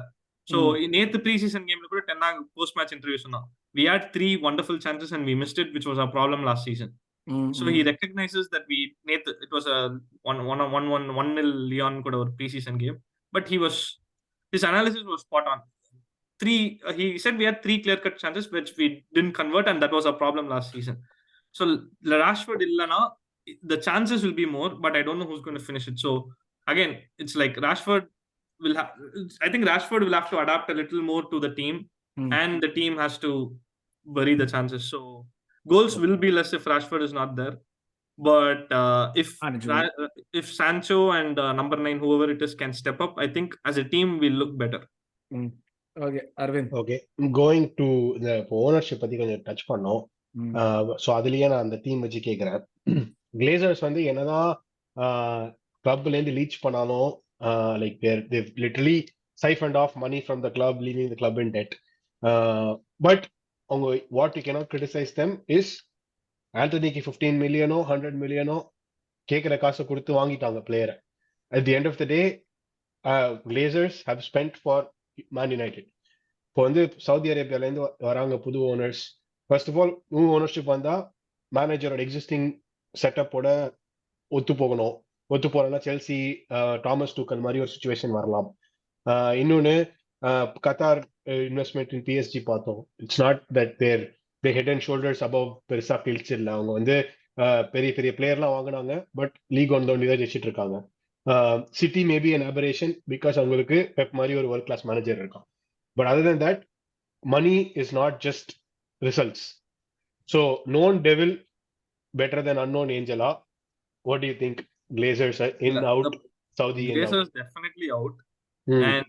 So நேத்து pre-season gameல கூட Ten Hag post match interview சொன்னா, we had 3 wonderful chances and we missed it, which was our problem last season. So he recognizes that it was a 1-1 Leon கூட ஒரு pre-season game, but his analysis was spot on. He said we had 3 clear-cut chances which we didn't convert, and that was our problem last season. So Rashford illana, the chances will be more, but I don't know who's going to finish it. So again, it's like I think Rashford will have to adapt a little more to the team, and the team has to bury the chances. So goals will be less if Rashford is not there. But if Sancho and number 9, whoever it is, can step up, I think as a team we'll look better. Okay, Arvind. Okay, going to the ownership பத்தி கொஞ்சம் touch பண்ணோம். So அதுலயே நான் அந்த team வச்சு கேட்குறேன். Glazers வந்து என்னதான் கிளப்ல இருந்து லீச் பண்ணாலும் like they've literally siphoned off money from the club, leaving the club in debt. But அவங்க what you cannot criticize them is ஆண்டனிக்கு 15 மில்லியனோ 100 மில்லியனோ கேட்குற காசை கொடுத்து வாங்கிட்டாங்க பிளேயரை. At the end of the day, Glazers have spent for Man United. இப்போ வந்து Saudi அரேபியாலேருந்து வராங்க புது owners. First of all new ownership வந்தால் மேனேஜரோட எக்ஸிஸ்டிங் செட்டப்போட ஒத்து போகணும். ஒத்து போகலன்னா செல்சி தாமஸ் டூக்கல் மாதிரி ஒரு சுச்சுவேஷன் வரலாம். இன்னொன்று கத்தார் இன்வெஸ்ட்மெண்ட் இன் PSG பார்த்தோம். It's not that they head and shoulders above பெருசா கிழிச்சு இல்லை. அவங்க வந்து பெரிய பெரிய பிளேயர்லாம் வாங்கினாங்க, பட் லீக் ஒன் தான் ஜெயிச்சிட்டு இருக்காங்க. City maybe an aberration because அவங்களுக்கு பெப் மாதிரி ஒரு வேர்ல்ட் கிளாஸ் மேனேஜர் இருக்கான். But other than that, money is not just results. So known devil better than unknown angel. What do you think? Glazers are in, out, Saudi in, out? Glazers definitely out. And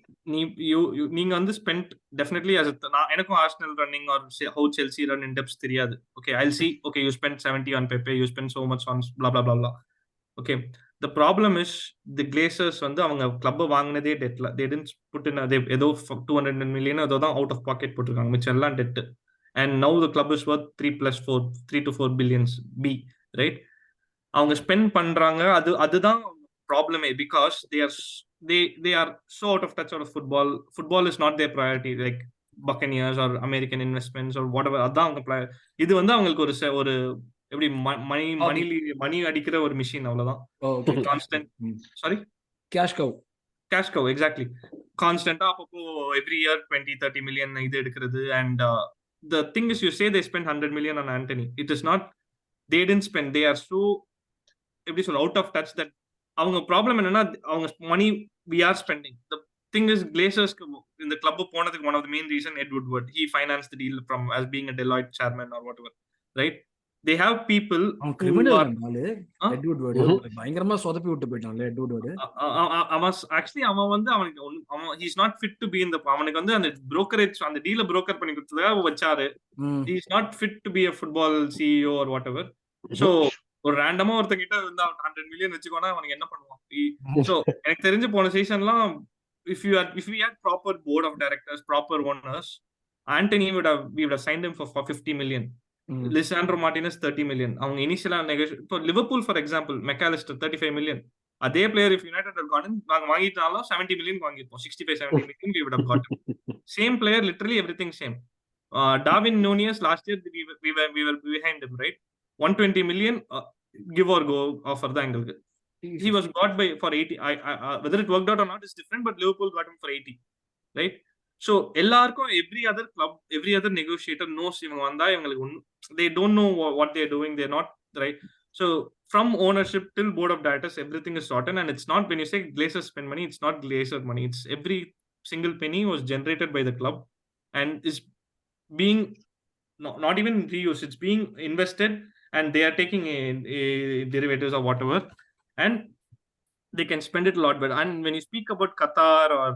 நீங்க வந்து spent definitely as எனக்கும் Arsenal running or how Chelsea run in depth தெரியாது. Okay, I'll see. Okay, you spent 70 on Pepe, you spent so much on blah blah blah blah. Okay, the problem is the Glazers வந்து அவங்க club வாங்குனதே டெட்ல. They didn't put in ஏதோ 200 million ஏதோ தான் out of packet போட்டுருக்காங்க, மிச்சம் எல்லாம் dead. And now the club is worth 3 to 4 billions B, right? அவங்க spend பண்றாங்க, அதுதான் ப்ராப்ளமே. Because they are so out of touch of football. Football is not their priority, like Buccaneers or American investments or whatever. அதான் அவங்க இது வந்து அவங்களுக்கு ஒரு எப்படி மணி அடிக்கிற ஒரு மிஷின், அவ்வளவுதான். கான்ஸ்டன்ட் சாரி கேஷ் கவ் எக்ஸாக்ட்லி. கான்ஸ்டன்டா அப்பப்போ எவ்ரி இயர் 20-30 million இது எடுக்கிறது. And the thing is, you say they spent 100 million on Anthony. It is not, they didn't spend. They are so எப்படி சொல்ல out of touch that அவங்க problem என்னன்னா அவங்க மணி we are spending. The thing is, Glazers in the club போனதுக்கு one of the main reason Ed Woodward, he financed the deal from as being a Deloitte chairman or whatever, right? They have people பயங்கரமா சொதப்பி விட்டு போயிட்டான்ல எட் வுட்வர்ட். அவன் வந்து அவனுக்கு he's not fit to be in the, அவனுக்கு வந்து அந்த brokerage அந்த டீல broker பண்ணி கொடுத்ததுக்காக வச்சாரு. He's not fit to be a football CEO or whatever. So ஒரு ரேண்டமா ஒருத்தங்கிட்ட வந்து 100 million வச்சுக்கோனா அவனுக்கு என்ன பண்ணுவான்? So எனக்கு தெரிஞ்சு போன சீசன்லாம் if we had proper board of directors, proper owners, Anthony we would have signed him for 50 million. Lisandro Martinez 30 million. அவங்க இனிஷியலா இப்போ Liverpool for example Mac Allister 35 million. அதே player if United had gotten நாங்க வாங்கிட்டாலும் 70 million வாங்கிருப்போம். 65-70 million we would have got him. Same player, literally everything same. Darwin Nunez last year we were behind him, right? 120 million give or go offer தான் எங்களுக்கு. He was got for 80. Whether it worked out or not is different, but Liverpool got him for 80, right? So எல்லாருக்கும் every other club, every other negotiator knows இவங்க வந்தா இவங்களுக்கு they don't know what they're doing, they're not right. So from ownership till board of directors, everything is sorted. And it's not, when you say Glazers spend money, it's not Glazer money. It's every single penny was generated by the club and is being not even reused, it's being invested, and they are taking a derivatives or whatever, and they can spend it a lot better. And when you speak about Qatar or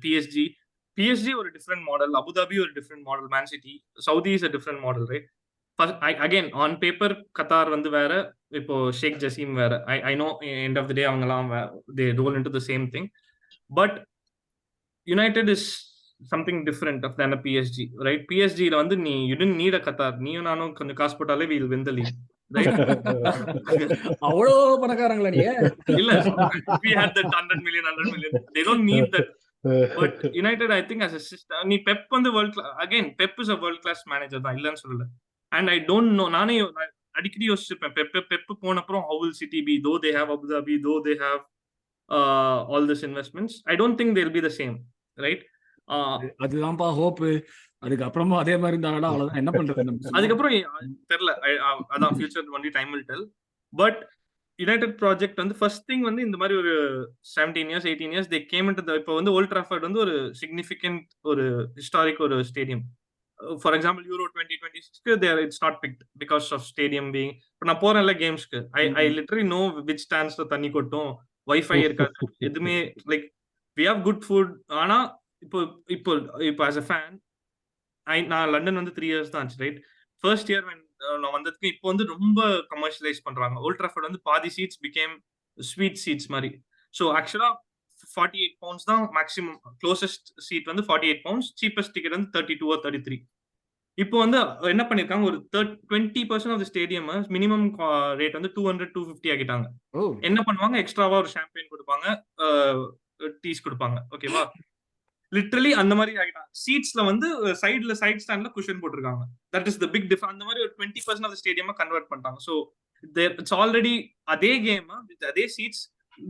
PSG or a different model, Abu Dhabi or a different model, Man City, Saudi is a different model, right? First, again on paper Qatar வந்து வேற, இப்போ Sheikh Jassim வேற. I know end of the day அவங்கலாம் they roll into the same thing, but United is something different than a PSG, right? PSG ல வந்து you didn't need a Qatar. நீயும் நானும் கொஞ்சம் காசு போட்டாலே we'll win the league, right? அவ்வளோ பணக்காரங்களா நீ? இல்ல, we had that 100 million. They don't need that. But United, I think as a system, நீ பெப் வந்து again Pep is a world class manager தான், இல்லன்னு சொல்லல. And I don't know, நானே அடிக்கடி யோசிச்சிருப்பேன், பெப் போன அப்புறம் how will City be, though they have Abu Dhabi, though they have all this investments, I don't think they'll be the same, right? அதுதான்ப்பா hope. அதுக்கப்புறமா அதே மாதிரி இருந்தாடா, அவ்வளவுதான், என்ன பண்றது? அதுக்கப்புறம் தெரியல, அதான் future only time will tell. But United project வந்து ஃபர்ஸ்ட் திங் வந்து இந்த மாதிரி ஒரு 17 years 18 years they came into the, இப்போ வந்து ஓல்ட் ட்ராஃபர்ட் வந்து ஒரு சிக்னிஃபிகண்ட் ஒரு ஹிஸ்டாரிக் ஒரு stadium. for example Euro 2026 there it's not picked because of stadium being. இப்ப நான் போறேன்ல கேம்ஸ்க்கு, I literally know which stands ல தண்ணி கொட்டும், வைஃபை இருக்காது, எதுவுமே like we have good food. ஆனா இப்போ இப்போ இப்போ as a fan நான் லண்டன் வந்து 3 years தான் ஆச்சு, ரைட்? ஃபர்ஸ்ட் இயர் நான் வந்ததுக்கு இப்போ வந்து ரொம்ப கமர்ஷியலைஸ் பண்றாங்க. ஓல்ட் ட்ராஃபர்ட் வந்து பாதி சீட்ஸ் பிகேம் ஸ்வீட் சீட்ஸ் மாதிரி. ஸோ ஆக்சுவலா 48 பவுண்ட்ஸ் தான் மேக்ஸிமம். க்ளோசஸ்ட் சீட் வந்து 48 பவுண்ட்ஸ், சீப்பஸ்ட் டிக்கெட் வந்து 32 or 33. இப்போ வந்து என்ன பண்ணிருக்காங்க, ஒரு 20% of the stadium minimum rate வந்து 200-250 ஆகிட்டாங்க. என்ன பண்ணுவாங்க, எக்ஸ்ட்ராவா ஒரு ஷாம்பெயின் கொடுப்பாங்க, டீஸ் கொடுப்பாங்க, ஓகேவா? லிட்டரலி அந்த மாதிரி ஆகிட்டாங்க. சீட்ஸ்ல வந்து சைட் ஸ்டாண்ட்ல குஷன் போட்டிருக்காங்க. That is the big difference. அந்த மாதிரி ஒரு 20% ஆஃப் தி ஸ்டேடியம் கன்வெர்ட் பண்ணிட்டாங்க. சோ இட்ஸ் ஆல்ரெடி அதே கேம் வித் அதே seats.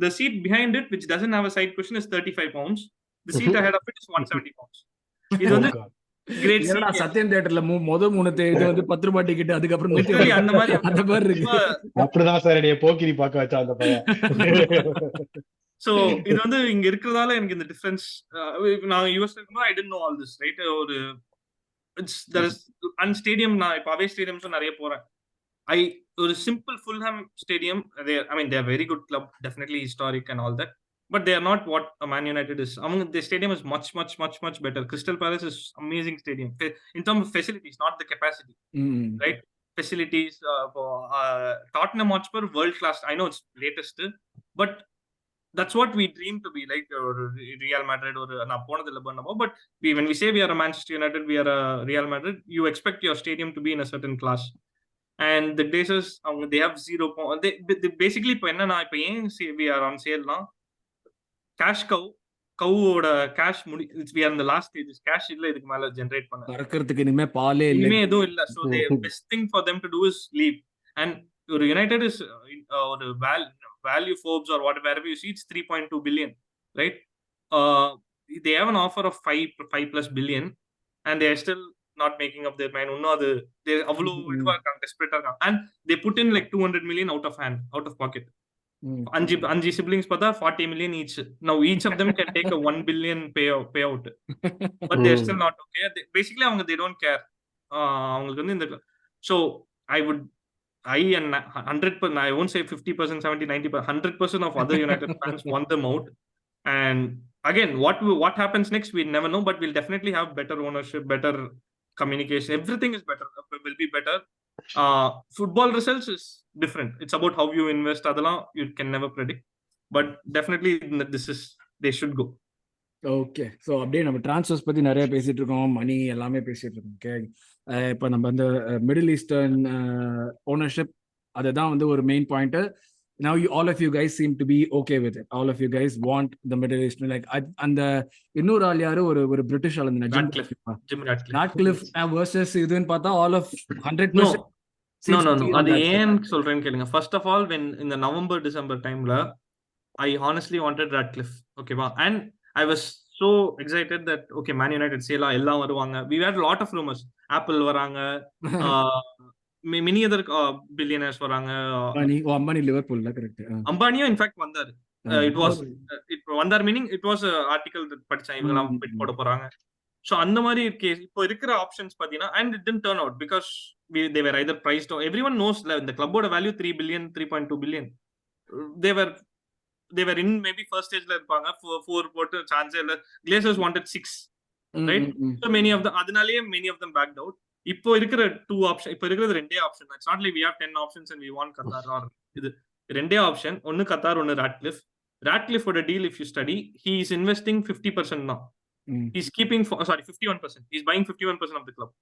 The seat behind it which doesn't have a side cushion is 35 pounds. The seat ahead of it is 170 pounds. இது வந்து great seat. சத்யம் தியேட்டர்ல முத 3 இது வந்து 10 ரூபாய் டிக்கெட், அதுக்கு அப்புறம் அந்த மாதிரி இருக்கு. அப்படிதான் சார் என்னைய போக்கிரி பார்க்க வச்சா அந்த பையன். சோ இது வந்து இங்க இருக்கிறதால எனக்கு இந்த டிஃபரன்ஸ். நான் யூஎஸ்ல இருக்கும்போது I didn't know all this, right? ஒரு there is and stadium, நான் இப்ப அவே ஸ்டேடியம்ஸ் நிறைய போறேன். ஒரு simple Fulham stadium, I mean they are very good club, definitely historic and all that, but they are not what a Man United is. அவங்க the stadium is much better. Crystal Palace is amazing stadium in terms of facilities, not the capacity. Right? Facilities for Tottenham Hotspur world class. I know it's latest, but that's what we dream to be like, or Real Madrid, or na ponadilla bannamo. But when we say we are a Manchester United, we are a Real Madrid, you expect your stadium to be in a certain class. And the Glazers, they have 0 points. They basically இப்போ என்னன்னா, இப்போ ஏன் we are on sale னா, cash கவுவோட cash we are in the last stages. Cash இல்ல இதுக்கு மேல generate பண்ண பறக்கிறதுக்கு இனிமே பாலே இல்ல, இனிமே எதுவும் இல்ல. so the best thing for them to do is leave. And ஒரு United is ஒரு value Forbes or whatever you see, it's 3.2 billion, right? They have an offer of 5+ billion and they are still not making up their mind. அது they அவ்வளவு இதுவா இருக்காங்க, டெஸ்பரேட்டா இருக்காங்க. And they put in like 200 million out of pocket. அஞ்சு siblings பார்த்தா 40 million each. Now each of them can take a 1 billion payout, but they're still not okay. Basically அவங்க they don't care. அவங்களுக்கு வந்து இந்த so and 100%, I won't say 50%, 70%, 90%, 100% of other United fans want them out. And again, what happens next, we never know, but we'll definitely have better ownership, better communication. Everything is better, will be better. Football results is different. It's about how you invest. Adala you can never predict, but definitely they should go. Okay. So அப்படியே நம்ம transfers பற்றி நிறைய பேசிட்டு இருக்கோம், மணி எல்லாமே பேசிட்டு இருக்கோம். Okay, இப்போ நம்ம அந்த மிடில் ஈஸ்டர்ன் ஓனர்ஷிப், அதுதான் வந்து ஒரு main point. Now all of you guys seem to be okay with it. All of you guys want the Middle East, like அந்த இன்னொரு ஆள் யாரு, ஒரு பிரிட்டிஷ் ஆள், Jim Ratcliffe versus இதுன்னு பார்த்தா all of 100%. No. அது ஏன் சொல்றேன்னு கேளுங்க. First of all, when in the November-December timeல I honestly wanted Ratcliffe, okay va, and I was so excited that okay, Man United sale எல்லாம் வருவாங்க. We had a lot of rumors. Apple வராங்க, many other billionaires வராங்க. Ambani லிவர்பூல்ல, correct. அம்பானியும் in fact வந்தாரு. it வந்தார் meaning it was article படிச்சேன், இவங்கலாம் bit போட போறாங்க. சோ அந்த மாதிரி கேஸ் இப்போ இருக்கிற ஆப்ஷன்ஸ் பாத்தீங்கன்னா, and it didn't turn out because they were either priced or everyone knows the club-ஓட value 3 billion, 3.2 billion. they were in maybe first stage la irpaanga, 4 போட்டு சான்ஸே இல்ல. Glazers wanted 6, right? So many of them backed out. இப்போ இருக்கிற 2 option, இப்போ இருக்கிறது ரெண்டே option. It's not like we have 10 options and we want Qatar or இது ரெண்டே ஆப்ஷன். ஒன்னு கத்தார், ஒன்னு Ratcliffe ஓட deal if you study, he is investing 50% now. He's keeping 51%. He's buying 51% of the club.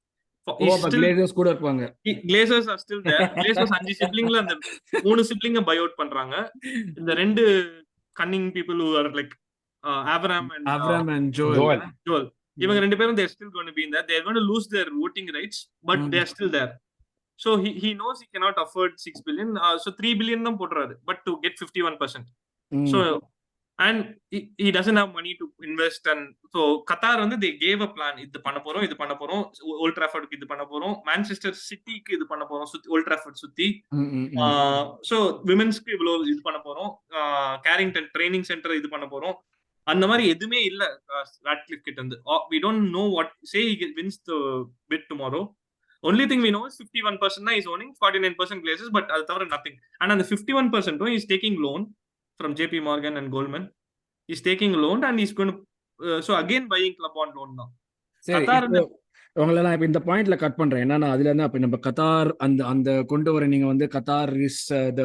Glazers கூட இருப்பாங்க. Glazers are still there. Glazers 5 siblingல அந்த 3 sibling buy out பண்றாங்க. இந்த ரெண்டு cunning people who are like Avram and Joel. இவங்க ரெண்டு பேரும் they're still going to be in there. They're going to lose their voting rights, but they're still there. So he knows he cannot afford 6 billion. So 3 billion தான் போடுறாரு, but to get 51%. So and he doesn't have money to invest. And so Qatar வந்து they gave a plan. இது பண்ண போறோம் Old Trafford க்கு இது பண்ண போறோம், Manchester City க்கு இது பண்ண போறோம், Old Trafford சுத்தி. So women's க்கு இவ்வளவு இது பண்ண போறோம், Carrington training center இது பண்ண போறோம். அந்த மாதிரி எதுவுமே இல்ல ராட்க்ளிஃப் கிட்ட இருந்து. We don't know what say he wins the bid tomorrow. Only thing we know is 51% தான் is owning, 49% places, but அது தவிர nothing. And அந்த 51% is taking loan from JP Morgan and Goldman. He's taking loan and he's going to so again buying club on loan now. சரி, Qatar இப்போ உங்களை நான் இப்போ இந்த பாயிண்ட்ல கட் பண்றேன். என்னன்னா அதுல இருந்து அப்ப நம்ம கத்தார் அந்த அந்த கொண்டு வர நீங்க வந்து கத்தார் இஸ் த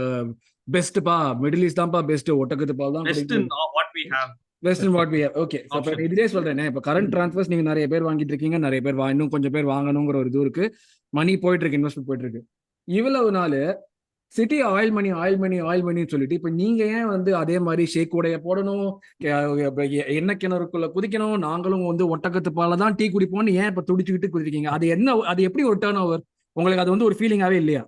பெஸ்ட் பா, மிடில் ஈஸ்ட் தான்ப்பா பெஸ்ட், ஒட்டக்கத்து பால் தான் best in what we have. Best in what we have. Okay, so இப்போ இதுலயே சொல்றேன், இப்போ கரண்ட் ட்ரான்ஸ்ஃபர்ஸ் நீங்க நிறைய பேர் வாங்கிட்டு இருக்கீங்க, நிறைய பேர் இன்னும் கொஞ்சம் பேர் வாங்கணுங்கிற ஒரு இது இருக்கு, மணி போயிட்டு இருக்கு, இன்வெஸ்ட்மெண்ட் போயிட்டு இருக்கு. இவ்வளவு நாள் சிட்டி ஆயில் மணி ஆயில் மணி ஆயில் மணின்னு சொல்லிட்டு இப்போ நீங்க ஏன் வந்து அதே மாதிரி ஷேக் உடைய போடணும், என்ன கிணறுக்குள்ள குதிக்கணும், நாங்களும் வந்து ஒட்டக்கத்து பால தான் டீ குடிப்போம்னு ஏன் இப்ப துடிச்சுக்கிட்டு குதிக்கீங்க? அது என்ன, அது எப்படி ஒரு டர்ன் ஓவர் உங்களுக்கு? அது வந்து ஒரு ஃபீலிங்காவே இல்லையா?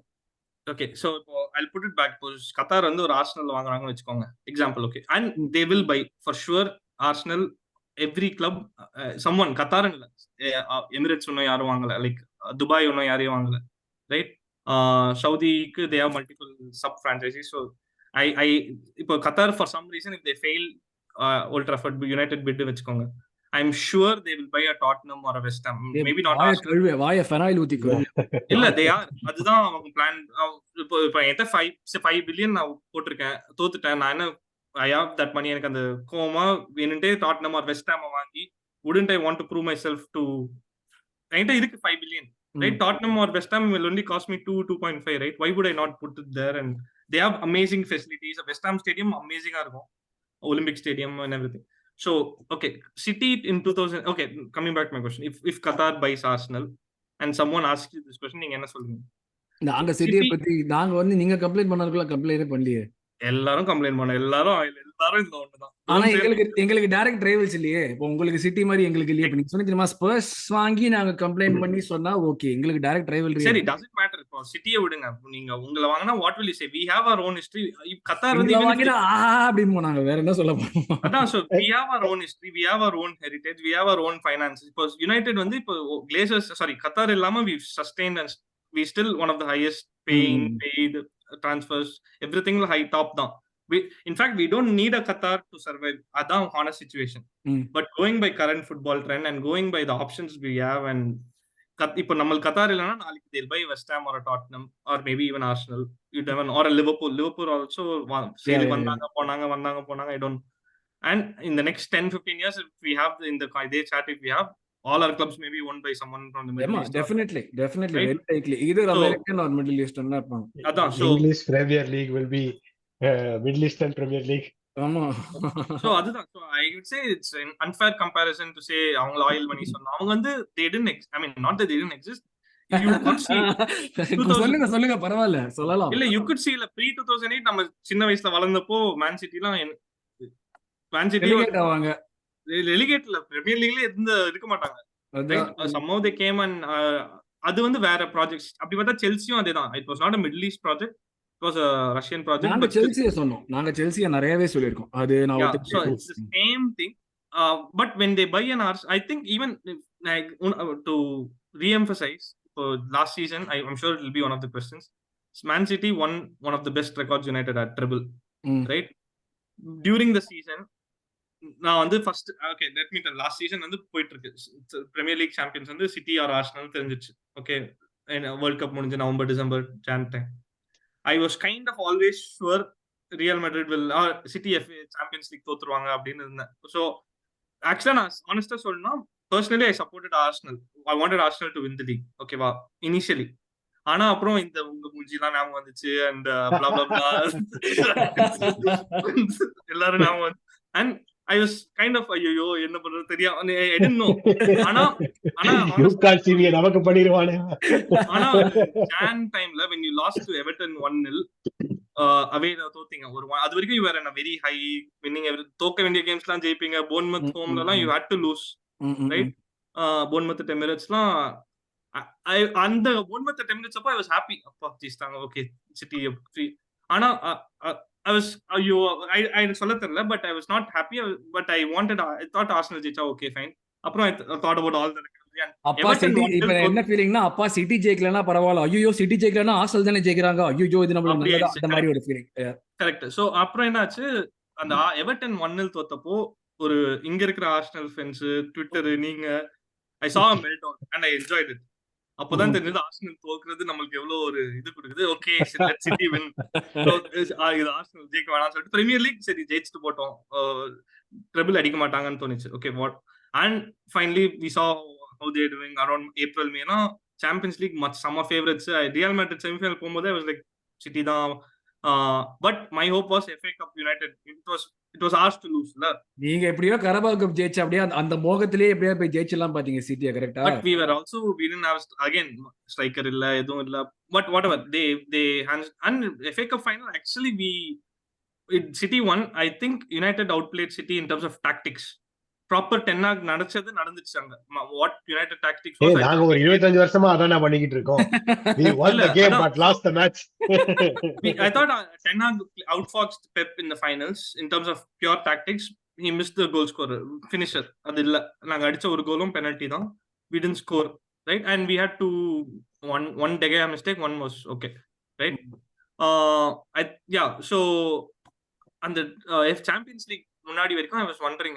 ஓகே, சோ இப்போ I'll put it back. இப்போ கத்தார் வந்து ஒரு ஆர்சனல் வாங்குறாங்கன்னு வெச்சுக்கோங்க example. Okay, and they will buy for sure Arsenal every club someone. Qatar இல்ல, எமிரேட்ஸ் ஒன்னும் யாரும் வாங்கல, லைக் துபாய் ஒன்னும் யாரையும் வாங்கல, ரைட்? சவுதிக்கு they have multiple sub franchises. So I இப்போ Qatar for some reason if they fail Old Trafford United bid வெச்சுக்கோங்க, I'm sure they will buy a Tottenham or a West Ham. Maybe not Arsenal. வாய phenyl ஊத்திக்கோ. இல்ல, they are. அதுதான் அவங்க plan. இப்போ என்கிட்ட 5 billion நான் போட்டிருக்கேன், தோத்துட்டேன், நான் என்ன I have that money, எனக்கு அந்த கோமா வேணுன்ட்டே டாட்னம் ஆர் வெஸ்ட் ஹாம் வாங்கி wouldn't I want to prove myself to, என்கிட்ட இருக்கு 5 billion, right? Tottenham or West Ham will only cost me 2.5, right? Why would I not put it there? And they have amazing facilities. West Ham stadium amazing ஆ இருக்கும், Olympic stadium and everything. So okay, City in 2000. Okay, coming back to my question, if Qatar buys Arsenal and someone asks you this question, நீங்க என்ன சொல்றீங்க? நாங்க சிட்டியை பத்தி நாங்க வந்து நீங்க கம்ப்ளைண்ட் பண்ணதுக்குள்ள கம்ப்ளைண்டே பண்ணலையே. எல்லாரும் கம்ப்ளைண்ட் பண்ண, எல்லாரும் இந்த ஒண்ணுதான். ஆனா எங்களுக்கு டைரக்ட் ரைவல்ஸ் இல்லையே. இப்போ உங்களுக்கு சிட்டி மாதிரி எங்களுக்கு இல்லையே. நீங்க சொன்னீங்க ஸ்பர்ஸ் வாங்கி நாங்க கம்ப்ளைண்ட் பண்ணி சொன்னா ஓகே, எங்களுக்கு டைரக்ட் ரைவல்ரி. சரி, doesn't matter. இப்போ சிட்டியை விடுங்க, நீங்க உங்களை வாங்கினா what will you say? We have our own history. Qatar வந்து வாங்கினா அப்படின்னு போனாங்க, வேற என்ன சொல்ல போறோம்? அதான், so we have our own history, we have our own heritage, we have our own finances. இப்போ யுனைடெட் வந்து இப்போ கிளேசர்ஸ் கத்தார் இல்லாம we sustained and we still one of the highest paying paid transfers, everything high top தான். In fact we don't need a Qatar to survive. Adan honest situation. But going by current football trend and going by the options we have, and இப்போ நம்ம Qatar இல்லனா நாளைக்கு they'll buy West Ham or a Tottenham or maybe even Arsenal, you never, or a Liverpool also sale வந்தாங்க I don't. And in the next 10-15 years, if we have in the chat, if we have all our clubs maybe owned by someone from the Middle East. Definitely right? Very likely either American or Middle Eastern na irupanga. Adan, so English Premier League will be Middle Eastern Premier League. So adha, so I would say it's an unfair comparison to say avanga oil money sonna avanga வந்து they didn't I mean not that they didn't exist. You could see சொல்லுங்க பரவாயில்ல சொல்லலாம். இல்ல, you could see la pre 2008 நம்ம சின்ன வயசுல வளர்ந்தப்போ man சிட்டிலாம் ஆவாங்க, ரெலிகேட்ல premier லீக்ல இருக்க மாட்டாங்க. somehow they came and அது வந்து வேற ப்ராஜெக்ட்ஸ். அப்படி பார்த்தா செல்சியும் அதேதான். It was not a Middle East project, it was a Russian project. நாங்க செல்சியை சொன்னோம், நாங்க செல்சியை நிறையவே சொல்லியிருக்கோம். அது நான் so it's the same thing. But when they buy an Ars, I think even like to re-emphasize, last season I'm sure it will be one of the questions. Man City won one of the best records United had, treble, right? During the season நான் வந்து first okay let me tell, last season வந்து போயிட்டு இருக்கு, premier league champions வந்து City or Arsenal தெரிஞ்சிச்சு. Okay, world cup முடிஞ்சு November December Jan time I was kind of always sure Real Madrid will City Champions League தோத்துருவாங்க அப்படின்னு இருந்தேன். So ஆக்சுவலா நான் ஆனஸ்டா சொல்லணும், personally I supported Arsenal. I wanted Arsenal to win the league, ஓகேவா, initially. ஆனா அப்புறம் இந்த உங்க மூஞ்சிலாம் ஞாபகம் வந்துச்சு அண்ட் எல்லாரும் ஞாபகம் வந்து, and I was kind of ஐயோ என்ன பண்றது தெரியும், I didn't know. ஆனா நமக்கு பண்ணிடுவானே. ஆனா ஜான் டைம்ல when you lost to Everton 1-0 அவே தோத்தீங்க ஒரு அது வரைக்கும் you were in a very high winning, தோக்க வேண்டிய கேம்ஸ்லாம் ஜெயிப்பீங்க. போர்ன்மத் ஹோம்லலாம் you had to lose, right? Bournemouth எமிரேட்ஸ்லாம் அந்த போர்ன்மத் எமிரேட்ஸ் அப்போ I was happy, அப்பா ஜெயிச்சாங்க, ஓகே சிட்டி ஃப்ரீ. ஆனா I was I சொல்ல தெரியல, but I was not happy, but I thought Arsenal ஜெயிச்சா okay fine. அப்புறம் I thought about all the அப்பா சிட்டி இப்ப என்ன ஃபீலிங்னா, அப்பா சிட்டி ஜெயிக்கலனா பரவாயில்லை, ஐயோ சிட்டி ஜெயிக்கலனா ஆர்சனல் தானே ஜெயிக்கறாங்க, ஐயோ இது நம்மளுக்கு நல்லதா, அந்த மாதிரி ஒரு ஃபீலிங். கரெக்ட். சோ அப்புறம் என்னாச்சு, அந்த எவர்டன் 1-0 தோத்தப்போ ஒரு இங்க இருக்கிற ஆர்சனல் ஃபேன்ஸ் ட்விட்டர் நீங்க ஐ saw a meltdown and I enjoyed it. அப்பதான் தெரிஞ்சது ஆர்சனல் தோக்குறது நம்மளுக்கு எவ்வளவு ஒரு இது கொடுக்குது. Okay let city win. இது ஆர்சனல் ஜெயிக்க வேணாம்னு சொல்லிட்டு பிரீமியர் லீக் சரி ஜெயிச்சுட்டு போட்டோம், ட்ரிபிள் அடிக்க மாட்டாங்கன்னு தோணுச்சு. Okay what and finally we saw how they are doing around April May. Champions League much சம்ம ஃபேவரட்ஸ். ரியல் மேட்ரிட் செமிஃபைனல் போகும்போது ஐ வாஸ் லைக் சிட்டி தான். But my hope was FA Cup United. It was ours to lose. நீங்க எப்படியோ கரபா cup ஜெயிச்சு அப்படியே அந்த மோகத்திலேயே எப்படியா போய் ஜெயிச்சலாம் பாத்தீங்க சிட்டியை, கரெக்டா? But we were also, we didn't have again striker illa edhum illa, but whatever they and FA Cup final actually City won. I think United outplayed City in terms of tactics. Proper 10 நடச்சது நடந்துச்சு அங்க. What United tactics was, நாங்க ஒரு 25 வருஷமா அதான் பண்ணிக்கிட்டு இருக்கோம். We won the game but lost the match. I thought Ten Hag outfoxed Pep in the finals in terms of pure tactics. He missed the goal scorer, finisher. அது இல்ல, நாங்க அடிச்ச ஒரு கோலும் பெனல்டி தான். We didn't score, right? And we had to one De Gea mistake, one was okay, right? So and the if Champions League முன்னாடி வரைக்கும் I was wondering,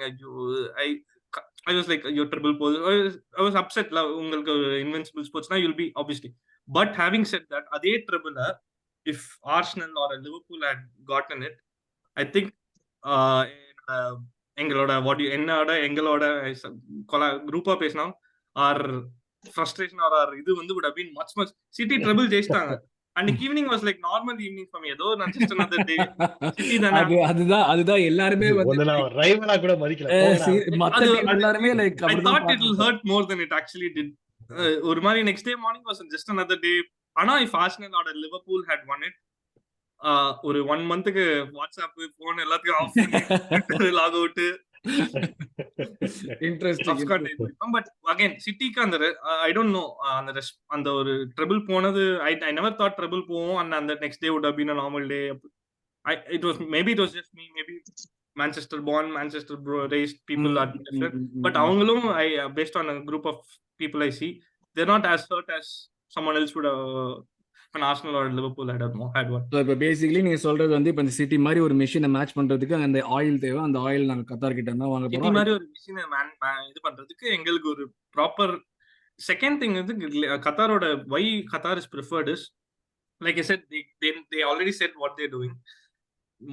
I was like your triple pole. I was upset la, உங்களுக்கு invincible sportsனா you'll be obviously. But having said that, அதே triple if Arsenal or Liverpool had gotten it, I think எங்களோட எங்களோட குரூப்பா பேசினா R frustration R இது வந்து would have been much City treble ஜெயிச்சிட்டாங்க. அன்னைக்கு evening was like normal evening for me. ஏதோ நான் ஜஸ்ட் another day. சிட்டி தான, அதுதான் எல்லாரும் வந்து ரைவலா கூட மதிக்கல. மத்த டீம் எல்லாரும் like I thought it will hurt more than it actually did. ஒரு மாதிரி next day morning was just another day. ஆனா if Arsenal or Liverpool had won it, ஒரு 1 மந்த்க்கு வாட்ஸ்அப் போன் எல்லாத்தையும் ஆஃப் பண்ணி log out interesting. But again சிட்டிக்கு அந்த I don't know அந்த ஒரு ட்ரிபிள் போனது ஐ நெவர் தாட் ட்ரிபிள் போவோம் and அந்த next day would have been a normal day. It was just me, maybe Manchester born, Manchester raised people are different, but அவங்களும் based on a group of people I see, they're not as hurt as someone else would have an Arsenal or Liverpool had one. So இப்போ basically நீங்க சொல்றது வந்து இப்போ இந்த city மாதிரி ஒரு மெஷினை மேட்ச் பண்றதுக்கு அந்த ஆயில் தேவை. அந்த ஆயில் நாங்க கத்தார் கிட்ட இருந்தா வாங்க போறோம். சிட்டி மாதிரி ஒரு மெஷினை இது பண்றதுக்கு எங்களுக்கு ஒரு ப்ராப்பர் செகண்ட் திங் வந்து கத்தாரோட why Qatar is preferred is, like I said, they already said what they're doing.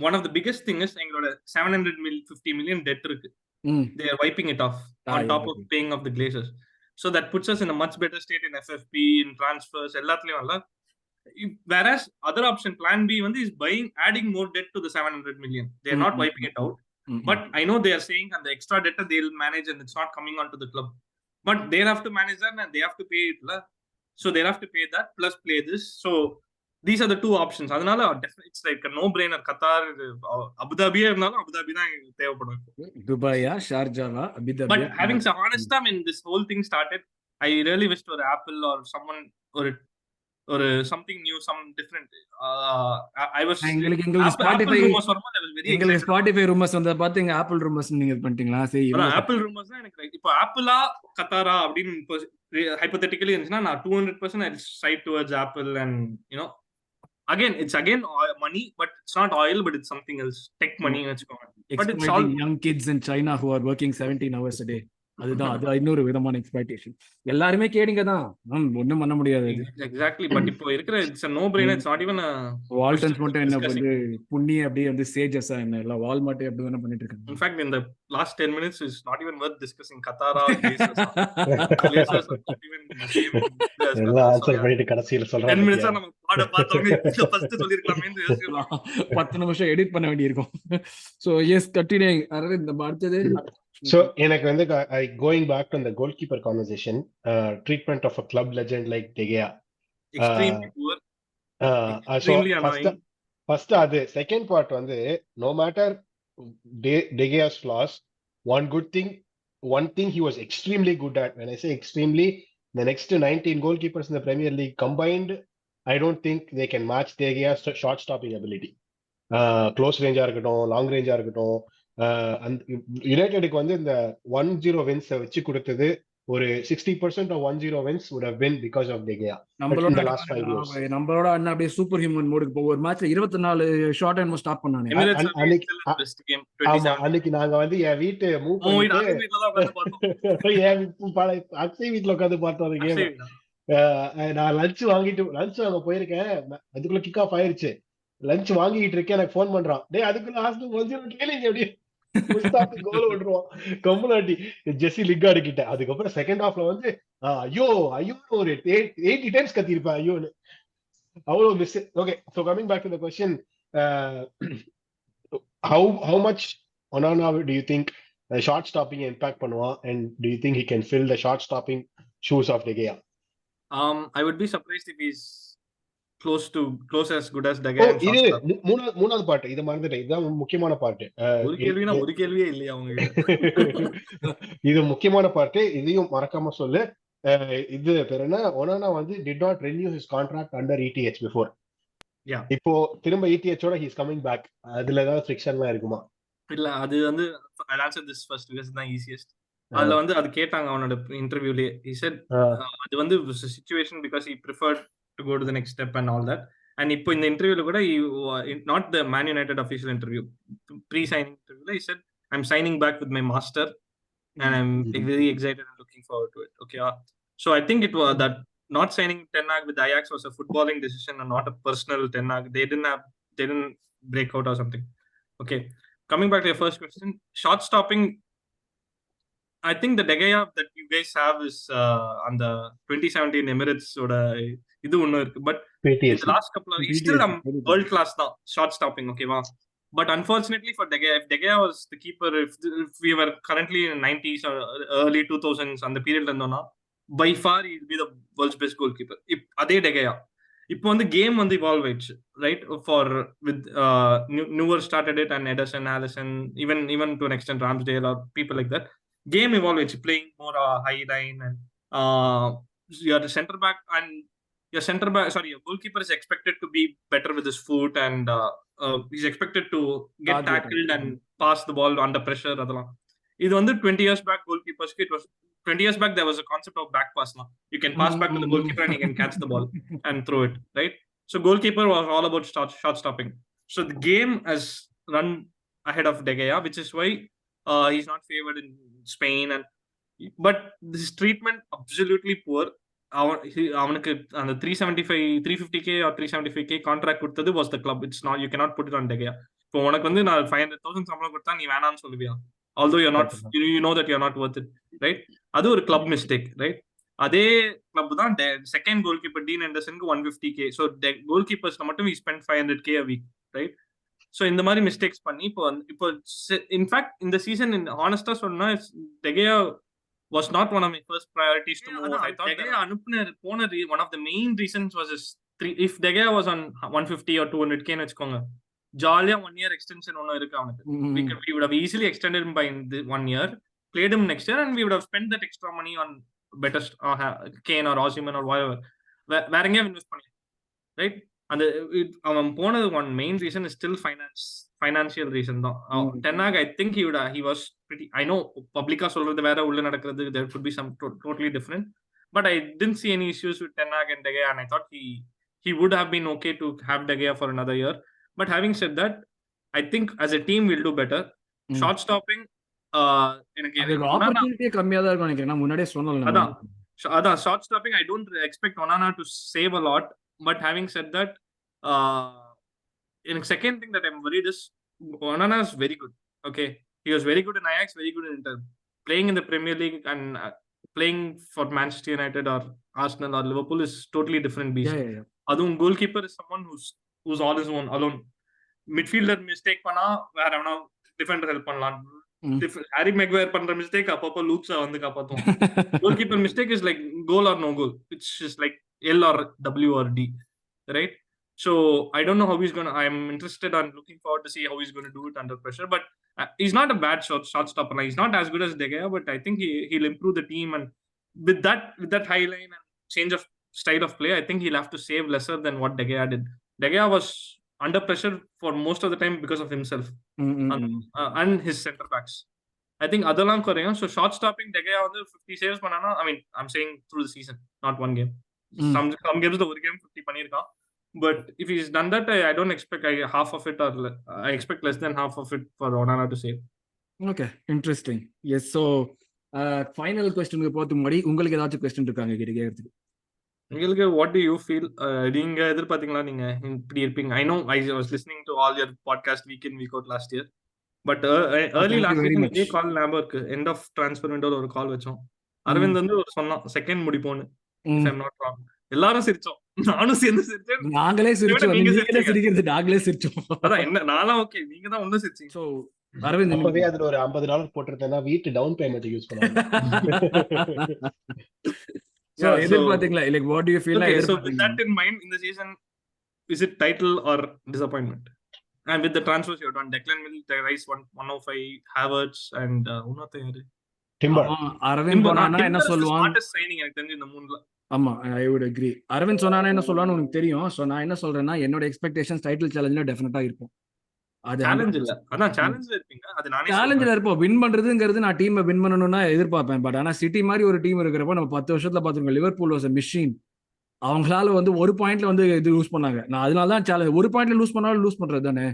One of the biggest thing is எங்களோட 750 million debt இருக்கு. They are wiping it off on top of paying off the Glazers. So that puts us in a much better state in FFP, in transfers, எல்லாத்துலயும் அல்ல. Whereas other option, plan B is adding more debt to the 700 million. They are not wiping it out. But I know they are saying and the extra debt they'll manage and it's not coming onto the club. But they have to manage that and they have to pay it. So they have to pay that plus play this. So these are the two options. Adanaala it's like a no-brainer. Qatar, Abu Dhabi irundhalum Abu Dhabi dhaan thevapadu. Dubai, Sharjah, Abu Dhabi. But having some honest, I mean, this whole thing started, I really wished for Apple or someone or something new, some different. I was Spotify rumors வரும்போது I was very excited. Spotify rumors வந்தத பாத்தீங்க, Apple rumors நீங்க பண்ணிட்டீங்களா? சரி, Apple rumors தான் எனக்கு right. இப்போ ஆப்பிளா கத்தாரா அப்படின்னு hypothetically இருந்துச்சுன்னா நான் 200% I side towards Apple. And you know, it's again money, but it's not oil, but it's something else, tech money வெச்சுக்கோங்க. But it's all young kids in China who are working 17 hours a day. அதுதான் அது இன்னொரு விதமான expectation. எல்லாருமே கேடிங்க தான், ஒண்ணும் பண்ண முடியாது. எக்ஸாக்ட்லி. பட் இப்போ இருக்கிற it's a no brainer. It's not even a வால்டன்ஸ் மட்டும் என்ன வந்து புண்ணிய அப்படியே வந்து சேஜஸா என்ன இல்ல வால்மார்ட் அப்படி தான பண்ணிட்டு இருக்காங்க. In fact, in the last 10 minutes is not even worth discussing Qatar or Glazers. Glazers are not even the same. எல்லாம் ஆன்சர் பண்ணிட்டு கடைசில சொல்றாங்க. 10 minutes நம்ம பாட பார்த்தோமே ஃபர்ஸ்ட் சொல்லிருக்கலாம்னு யோசிக்கலாம். 10 நிமிஷம் எடிட் பண்ண வேண்டியிருக்கும். So yes, continuing Arvind, இந்த அடுத்தது. So எனக்கு வந்து going back to the goalkeeper conversation, treatment of a club legend like De Gea, extremely poor, extremely annoying. First அது second part வந்து no matter De Gea's flaws, one thing he was extremely good at. When I say extremely, the next 19 goalkeepers in the Premier League combined, I don't think they can match De Gea's shot stopping ability. Close range இருக்கட்டும், long range இருக்கட்டும். யுனைடெடுக்கு வந்து இந்த 1-0 wins வச்சு கொடுத்தது ஒரு 60% or 1-0 wins would have been because of De Gea in நம்மளோட the last 5 years. நம்மளோட அண்ணன் அப்படியே சூப்பர் ஹியூமன் மோடுக்கு போ ஒரு மேட்ச்ல 24 ஷார்ட் அண்ட் ஸ்டாப் பண்ணானே. Emirates அன்- Derby அன்னைக்கு still the best game ஆமா 2017. அன்னைக்கு நாங்க வந்து என் வீட்டு மூவ் உன் வீடு பண்ணிட்டு அரவிந்த் வீட்ல தான் உட்கார்ந்து பார்த்தோம். என் அக்ஷய் வீட்டுல உட்காந்து பார்த்தோம் அந்த கேம். அக்ஷய் வீடா? நான் லஞ்ச் வாங்க போயிருக்கேன். அதுக்குள்ள கிக் ஆஃப் ஆயிருச்சு. லஞ்ச் வாங்கிட்டு இருக்கேன், எனக்கு ஃபோன் பண்றான். டேய் அதுக்குள்ள ஹாஸ்டல் கொஞ்சம் கேளுங்க அப்படியே கோல் விட்டுருவோம் கம்பலாட்டி ஜெஸ்ஸி லிங்கார்டு கிட்ட. அதுக்கப்புறம் செகண்ட் ஹாஃப்ல வந்து ஐயோ ஐயோ ஒரு 80 டைம்ஸ் கத்திருப்பேன் ஐயோன்னு. அவ்வளவு miss. Okay, so coming back to the question, how much Onana do you think short stopping impact பண்ணுவான், and do you think he can fill the short stopping shoes of De Gea? I would be surprised if he's close as good as De Gea in short இது stopping. மூணாவது part, இது மறந்துட்டேன், இதுதான் முக்கியமான part. ஒரு கேள்வினா ஒரு கேள்வியே இல்லையா அவங்க கிட்ட? இது முக்கியமான பார்ட், இதையும் மறக்காம சொல்லு. இது பேர் என்ன, ஒனானா வந்து did not renew his contract under ETH before. Yeah. இப்போ திரும்ப ETH ஓட he is coming back. அதுல ஏதாவது ஃபிரிக்ஷன்லாம் இருக்குமா? இல்ல, அது வந்து I'll answer this first because it's the easiest. அதுல வந்து அது கேட்டாங்க அவனோட இன்டர்வியூலயே. He said அது வந்து situation because he preferred to go to the next step and all that. And இப்போ இந்த இன்டர்வியூல கூட not the Man United official interview, pre-signing interview, he said I'm signing back with my master and I'm very excited and looking forward to it. Okay, so I think it was that not signing Ten Hag with Ajax was a footballing decision and not a personal Ten Hag. They didn't break out or something. Okay, coming back to your first question, short stopping, I think the De Gea that you guys have is on the 2017 Emirates oda idu onnu irukku, but in the last couple of he's still world class now short stopping. Okay va, but unfortunately for De Gea, if De Gea was the keeper, if we were currently in 90s or early 2000s on the period landona, by far he'll be the world's best goalkeeper. If adhe De Gea இப்போ வந்து game வந்து evolve ஆயிடுச்சு, right? For with Neuer started it and Ederson, Alisson, even to an extent Ramsdale or people like that. Game evolved, it's playing more high line, and your center back and your goalkeeper is expected to be better with his foot, and he's expected to get tackled and pass the ball under pressure. Adala idu vandu 20 years back goalkeepers, it was 20 years back there was a concept of back pass. Now you can pass back to the goalkeeper and he can catch the ball and throw it, right? So goalkeeper was all about short stopping. So the game has run ahead of De Gea, which is why he's not favored in Spain. And but this treatment absolutely poor. அவனுக்கு அந்த 350k or 375k contract கொடுத்தது was the club. It's not, you cannot put it on De Gea. இப்போ உனக்கு வந்து நான் 500,000 சம்பளம் கொடுத்தா நீ வேணாம்னு சொல்லுவியா? Although you're not, you know that you're not worth it, right? அது ஒரு club mistake, right? அதே கிளப் தான் செகண்ட் கோல் கீப்பர் டீன் ஆண்டர்சனுக்கு 150k. ஸோ கோல் மட்டும் we spend 500k a week, right? So இந்த மாதிரி மிஸ்டேக்ஸ் பண்ணி இப்போ இன்ஃபேக்ட் இந்த சீசன் ஹானஸ்டா சொன்னா De Gea was not one of my first priorities to move. I thought De Gea அனுப்புன போன one of the main reasons was his if De Gea was on 150 or 200k ன்னு வச்சுக்கோங்க, ஜாலியா 1 year extension ஒன்னும் இருக்கு அவனுக்கு. We would have easily extended him by 1 year, played him next year, and we would have spent that extra money on better Kane or Osimhen or whatever. வேற எங்கேயும் invest பண்ணி, right? அந்த அவன் போனது one main reason is still financial reason தான். Ten Hag, I think he was pretty, I know publica சொல்றது வேற, உள்ள நடக்கிறது there could be some totally different, but I didn't see any issues with Ten Hag and De Gea, and I thought he would have been okay to have De Gea for another year. But having said that, I think as a team we'll do better. Short stopping எனக்கு opportunity கம்மியா தான் இருக்கும் நினைக்கிறேன். முன்னாடியே சொன்னல அதான் short stopping I don't expect Onana to save a lot. But having said that, second thing that I'm worried is Onana is very good. Okay, he was very good in Ajax, very good in Inter. Playing in the Premier League and playing for Manchester United or Arsenal or Liverpool is totally different beast. Yeah. Adum goalkeeper is someone who's all his own, alone. Midfielder mistake பண்ணா வேற எவனோ defender help பண்ணலாம். Harry Maguire பண்ற mistake அப்பப்போ லூப்ஸா வந்து காப்பாத்தும். Goalkeeper mistake is like goal or no goal. It's just like L or W or D, right? So I don't know how he's gonna. I'm interested and looking forward to see how he's gonna do it under pressure. But he's not a bad shot stopper. He's not as good as De Gea, but I think he'll improve the team. And with that high line and change of style of play, I think he'll have to save lesser than what De Gea did. De Gea was under pressure for most of the time because of himself and his center backs. I think அதெல்லாம் குறையும். So short stopping டெகையா வந்து 50 saves பண்ணானா, I mean I'm saying through the season, not one game. Some games ஒரு game 50 பண்ணிருக்கான். But if he's done that, I don't expect half of it, or I expect less than half of it for Onana to save. Okay, interesting. Yes, so final question போறதுக்கு முன்னாடி உங்களுக்கு ஏதாச்சும் question இருக்காங்க கேட்கிறதுக்கு? உங்களுக்கு what do you feel? நீங்க எதிர்பார்த்தீங்களா நீங்க இப்படி இருப்பீங்க? I know I was listening to all your podcast week in week out last year. But early last season இதே கால் ஞாபகம் இருக்கு. End of transfer window ஒரு கால் வச்சோம். அரவிந்த் வந்து ஒரு சொன்னான் second முடிப்போன்னு. If I'm not wrong. எல்லாரும் சிரிச்சோம். நானும் சேர்ந்து சிரிச்சேன். நாங்களே சிரிச்சோம். நீங்க சிரிக்கிறது நாங்களே சிரிச்சோம். அதான் என்ன நானும் ஓகே. நீங்க தான் ஒண்ணு சிரிச்சீங்க. So அரவிந்த் அப்பவே அதுல ஒரு $50 போட்டுருந்தேன்னா வீட்டு டவுன் பேமெண்ட் யூஸ் பண்ணுவாங்க. So எதிர்பார்த்தீங்களா? Like what do you feel like? So with that in mind, in the season, is it title or disappointment? And with the transfers you have done, Declan will rise 105, Havertz and unotha yaru? Timber. Aravind சொன்னானா என்ன சொல்லுவான்? Smartest signing எனக்கு தெரிஞ்சு இந்த மூணுல. ஆமா, I would agree. Aravind சொன்னானா என்ன சொல்லுவான்னு உனக்கு தெரியும். சோ நான் என்ன சொல்றேன்னா என்னோட எக்ஸ்பெக்டேஷன்ஸ் டைட்டில் சேலஞ்ச்ல டெஃபினட்டா இருக்கும். அது சேலஞ்ச் இல்ல. அதான் சேலஞ்ச்ல இருப்பீங்க. அது நானே சேலஞ்ச்ல இருப்போம். வின் பண்றதுங்கிறது நான் டீமை வின் பண்ணணும்னா எதிர்பார்ப்பேன். பட் ஆனா சிட்டி மாதிரி ஒரு டீம் இருக்கிறப்ப நம்ம 10 வருஷத்துல பாத்துருக்கோம். Liverpool was a machine. அவங்களால வந்து ஒரு பாயிண்ட்ல வந்து இது லூஸ் பண்ணாங்க. நான் அதனால தான் சேலஞ்ச் ஒரு பாயிண்ட்ல லூஸ் பண்ணாலும் லூஸ் பண்றது தானே.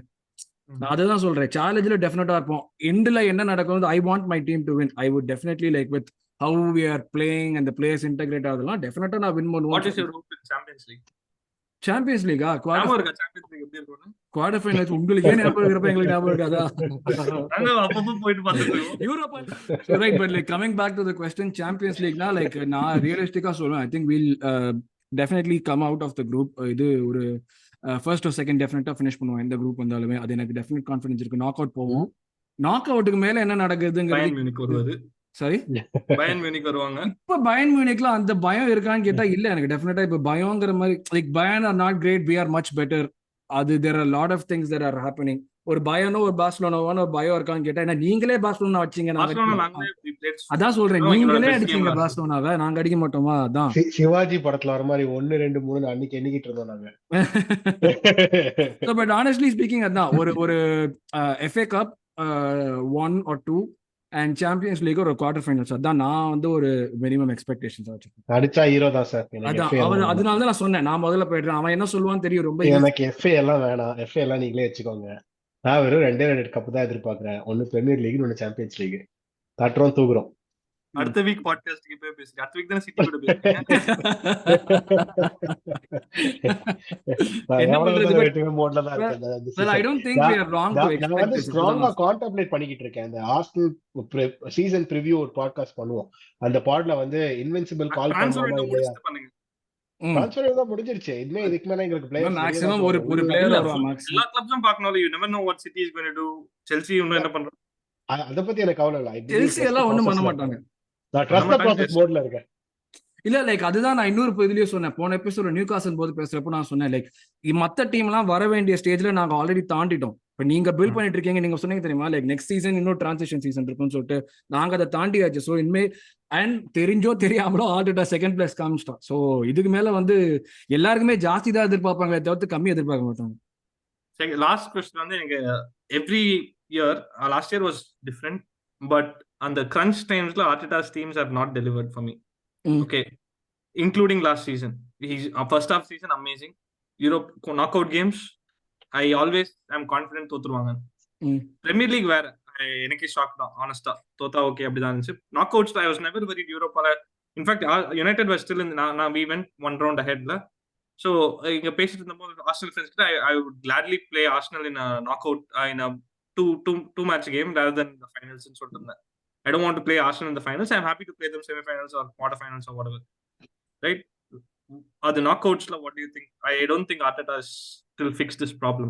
நான் அதுதான் சொல்றேன். சேலஞ்சில் டெஃபினட்டா இருப்போம். எண்ட்ல என்ன நடக்கும், I want my team to win. I would definitely like with how we are playing and players integrate ஆகுதுலாம் டெஃபினட்டா நான் வின் பண்ணுவேன். What is your hope in Champions League? Champions லீகா? சாம்பியன்ஸ் லீக் எப்படி இருக்கும்? குவார்டர் ஃபைனல்ஸ் உங்களுக்கு ஏன் ஞாபகம் இருக்கிறப்ப எங்களுக்கு ஞாபகம் இருக்காதா? நாங்க அப்பப்போ போயிட்டு பார்த்துருக்கோம். Europa right. But like coming back to the question, Champions லீக்னா லைக் நான் ரியலிஸ்டிக்கா சொல்றேன். I think will definitely come out of the group. இது ஒரு ஃபர்ஸ்ட் ஆர் செகண்ட் டெஃபினட்டா ஃபினிஷ் பண்ணுவோம். எந்த குரூப் வந்தாலுமே அது எனக்கு டெஃபினட் கான்ஃபிடன்ஸ் இருக்கு. நாக் அவுட் போவோம். நாக் அவுட்டுக்கு மேல என்ன நடக்குதுங்கிறது சரி பயன் மியூனிக் வருவாங்க. இப்ப பயன் மியூனிக்ல அந்த பயம் இருக்கான்னு கேட்டா இல்ல. எனக்கு டெஃபினட்டா இப்ப பயம்ங்கிற மாதிரி like Bayern are not great, we are much better. அது there are lot of things there are happening. ஒரு பயனோ ஒரு பார்சலோனாவான ஒரு பயம் இருக்கான்னு கேட்டா என்ன நீங்களே பார்சலோனா வச்சீங்க. அதான் சொல்றேன், நீங்களே அடிச்சீங்க பார்சலோனாவை, நாங்க அடிக்க மாட்டோமா? அதான் சிவாஜி படத்துல வர மாதிரி 1 2 3 அன்னைக்கு எண்ணிக்கிட்டு இருந்தோம் நாங்க. பட் ஆனஸ்ட்லி ஸ்பீக்கிங் அதான் ஒரு FA cup 1 or 2 and champions league ஒரு குவார்டர் ஃபைனல்ஸ். அதான் நான் வந்து ஒரு மினிமம் எக்ஸ்பெக்டேஷன்ஸ் வச்சிருக்கேன். அடிச்சா ஹீரோ தான் சார். அதான் அதனால தான் நான் சொன்னேன், நான் முதல்ல போயிடுறேன். அவன் என்ன சொல்லுவான்னு தெரியும். ரொம்ப எனக்கு FA எல்லாம் வேணாம், FA எல்லாம் நீங்களே வச்சுக்கோங்க. நான் வெறும் 2 கப் தான் எதிர்பார்க்கிறேன். ஒன்னு பிரீமியர் லீக், ஒன்னு சாம்பியன்ஸ் லீக். தட்டுறோம் தூக்குறோம். அடுத்த வீக் பாட்காஸ்ட்க்கு போய் பேசுங்க. அடுத்த வீக் தான சிட்டி கூட பேசுங்க. என்ன பண்றது? வெட்டிவே மோட்ல தான் இருக்கேன். Well, I don't think we are wrong to expect. நான் வந்து ஸ்ட்ராங்கா கான்டெம்ப்ளேட் பண்ணிக்கிட்டு இருக்கேன். அந்த ஆர்சனல் சீசன் ப்ரிவியூ ஒரு பாட்காஸ்ட் பண்ணுவோம். அந்த பாட்ல வந்து இன்வின்சிபிள் கால் பண்ணுவோமா இல்லையா? ட்ரான்ஸ்ஃபர் தான் முடிஞ்சிருச்சு. இதுமே இதுக்கு மேல எங்களுக்கு பிளேயர்ஸ் மேக்ஸிமம் ஒரு பிளேயர் வருவாங்க. எல்லா கிளப்ஸும் பார்க்கணும். You never know what City is going to do. Chelsea இன்னும் என்ன பண்றாங்க? அத பத்தி எனக்கு கவலை இல்ல. Chelsea எல்லாம் ஒண்ணும் பண்ண மாட்டாங்க. நான் ட்ரஸ்ட் தி ப்ராசஸ் மோட்ல இருக்கேன். இல்ல லைக் அதுதான் நான் இன்னொரு இதுலயே சொன்னேன். போன எபிசோட் நியூ காசல் போது பேசுறப்போ நான் சொன்னேன் லைக் மத்த டீம் எல்லாம் வர வேண்டிய ஸ்டேஜ்ல நாங்க ஆல்ரெடி தாண்டிட்டோம். இப்ப நீங்க பில்ட் பண்ணிட்டு இருக்கீங்க. நீங்க சொன்னீங்க தெரியுமா, லைக் நெக்ஸ்ட் சீசன் இன்னும் டிரான்சிஷன் சீசன் இருக்குன்னு சொல்லிட்டு நாங்க அதை தாண்டியாச்சு. ஸோ இனிமே அண்ட் தெரிஞ்சோ தெரியாமலோ ஆல்ரெடி செகண்ட் பிளேஸ் காமிச்சிட்டோம். ஸோ இதுக்கு மேல வந்து எல்லாருக்குமே ஜாஸ்தி தான் எதிர்பார்ப்பாங்க, தவிர்த்து கம்மி எதிர்பார்க்க மாட்டாங்க. லாஸ்ட் क्वेश्चन வந்து எனக்கு every year last year was different, but அந்த crunch timesல Arteta's teams have not delivered for me. Okay, including last season. He's first half season amazing. Europe knockout games I always am confident தோத்துருவாங்க. Premier League வேற எனக்கு shock தான் honest-ஆ. தோத்தா okay அப்படிதான் இருந்துச்சு. Knockouts I was never worried Europe. In fact United was still in we went one round ahead la. So இங்க பேசிட்டு இருந்தப்போ Arsenal fans கிட்ட I would gladly play Arsenal in a knockout in a two match game rather than the finals ன்னு சொல்லிட்டு இருந்தேன். I don't want to play Arsenal in the finals. I'm happy to play them semi-finals or quarter-finals or whatever. Right? Are the knockouts, what do you think? I don't think Arteta has still fixed this problem.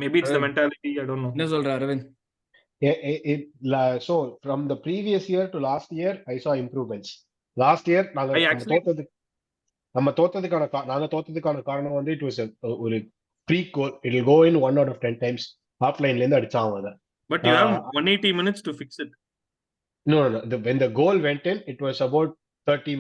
Maybe it's the mentality. I don't know. என்ன சொல்ற Aravind? So from the previous year to last year, I saw improvements. Last year நாங்க தோத்ததுக்கான காரணம் வந்து it was ஒரு free goal. It will go in 1 out of 10 times. Half line ல இருந்து அடிச்சாங்க அத. But you have 180 minutes to fix it. No. When the goal went in, it was about 30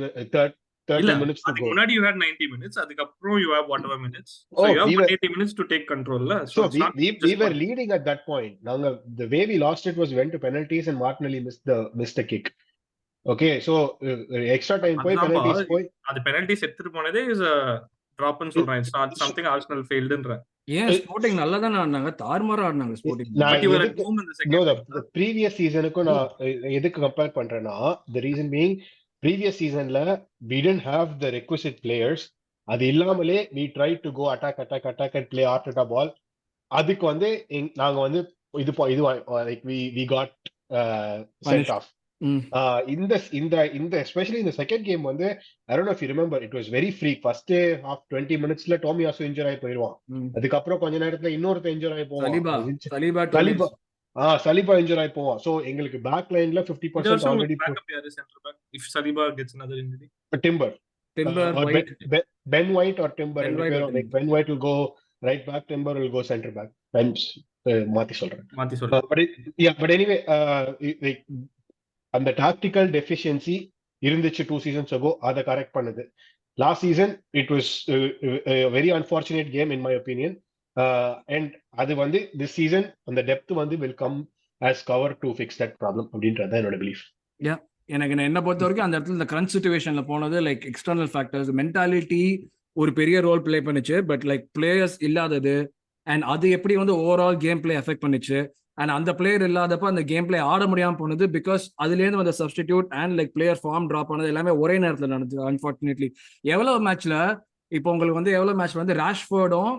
30 minutes to அதுக்கு go. முன்னாடி you had 90 minutes, அதுக்கப்புறம் you have whatever minutes, so Oh, you have we were 180 minutes to take control la. so it's not we just were leading at that point. Now the way we lost it was went to penalties and Martinelli missed the kick. Okay, so extra time போய் penalties போய் அது penalties எடுத்துட்டு போனதே is a drop ன்னு சொல்றேன். it's not something Arsenal failed ன்ற. ஏன் sporting நல்லா தானே ஆடினாங்க, தாறுமாறா ஆடினாங்க sporting. But you were at home in the second. No, the previous seasonக்கு நான் எதுக்கு கம்பேர் பண்றேன்னா, the reason being previous seasonல we didn't have the requisite players. அது இல்லாமலே we tried to go attack and play Arteta ball. அதுக்கு வந்து நாங்க வந்து இது like we got sent off. இந்த especially in the second game வந்து I don't know if you remember, it was very freak. First half 20 minutesல Tomiyasu injure ஆகி போயிடுவான். அதுக்கப்புறம் கொஞ்ச நேரத்துல இன்னொருத்த இன்ஜூர் ஆகி போவான். சலிபா இன்ஜூர் ஆகி போவான். சோ எங்களுக்கு பேக் லைன்ல 50% already center back if Saliba gets another injury. Timber Ben White or Timber, like Ben White will go right back, Timber will go center back. மாத்தி சொல்றேன். But anyway, like அந்த tactical deficiency இருந்துச்சு 2 seasons ago, அதை correct பண்ணுது. Last season it was very unfortunate game in my opinion. And அது வந்து this season அந்த depth வந்து will come as cover to fix that problem அப்படின்றது என்னோட பிலீஃப். எனக்கு என்ன பொறுத்த வரைக்கும் அந்த இடத்துல இந்த கிரன்ச் சிச்சுவேஷன்ல போனது லைக் எக்ஸ்டர்னல் ஃபேக்டர்ஸ், மென்டாலிட்டி ஒரு பெரிய ரோல் பிளே பண்ணுச்சு. பட் லைக் பிளேயர்ஸ் இல்லாதது அண்ட் அது எப்படி வந்து ஓவரால் கேம் பிளே எஃபெக்ட் பண்ணுச்சு. அண்ட் அந்த பிளேயர் இல்லாதப்ப அந்த கேம் பிளே ஆட முடியாம போனது பிகாஸ் அதுலேருந்து வந்த substitute and like player form drop ஆனது எல்லாமே ஒரே நேரத்தில் நடந்தது அன்பார்ச்சுனேட்லி. எவ்வளவு மேட்ச்ல இப்போ உங்களுக்கு வந்து எவ்வளவு மேட்ச்ல வந்து ராஷ்ஃபோர்டும்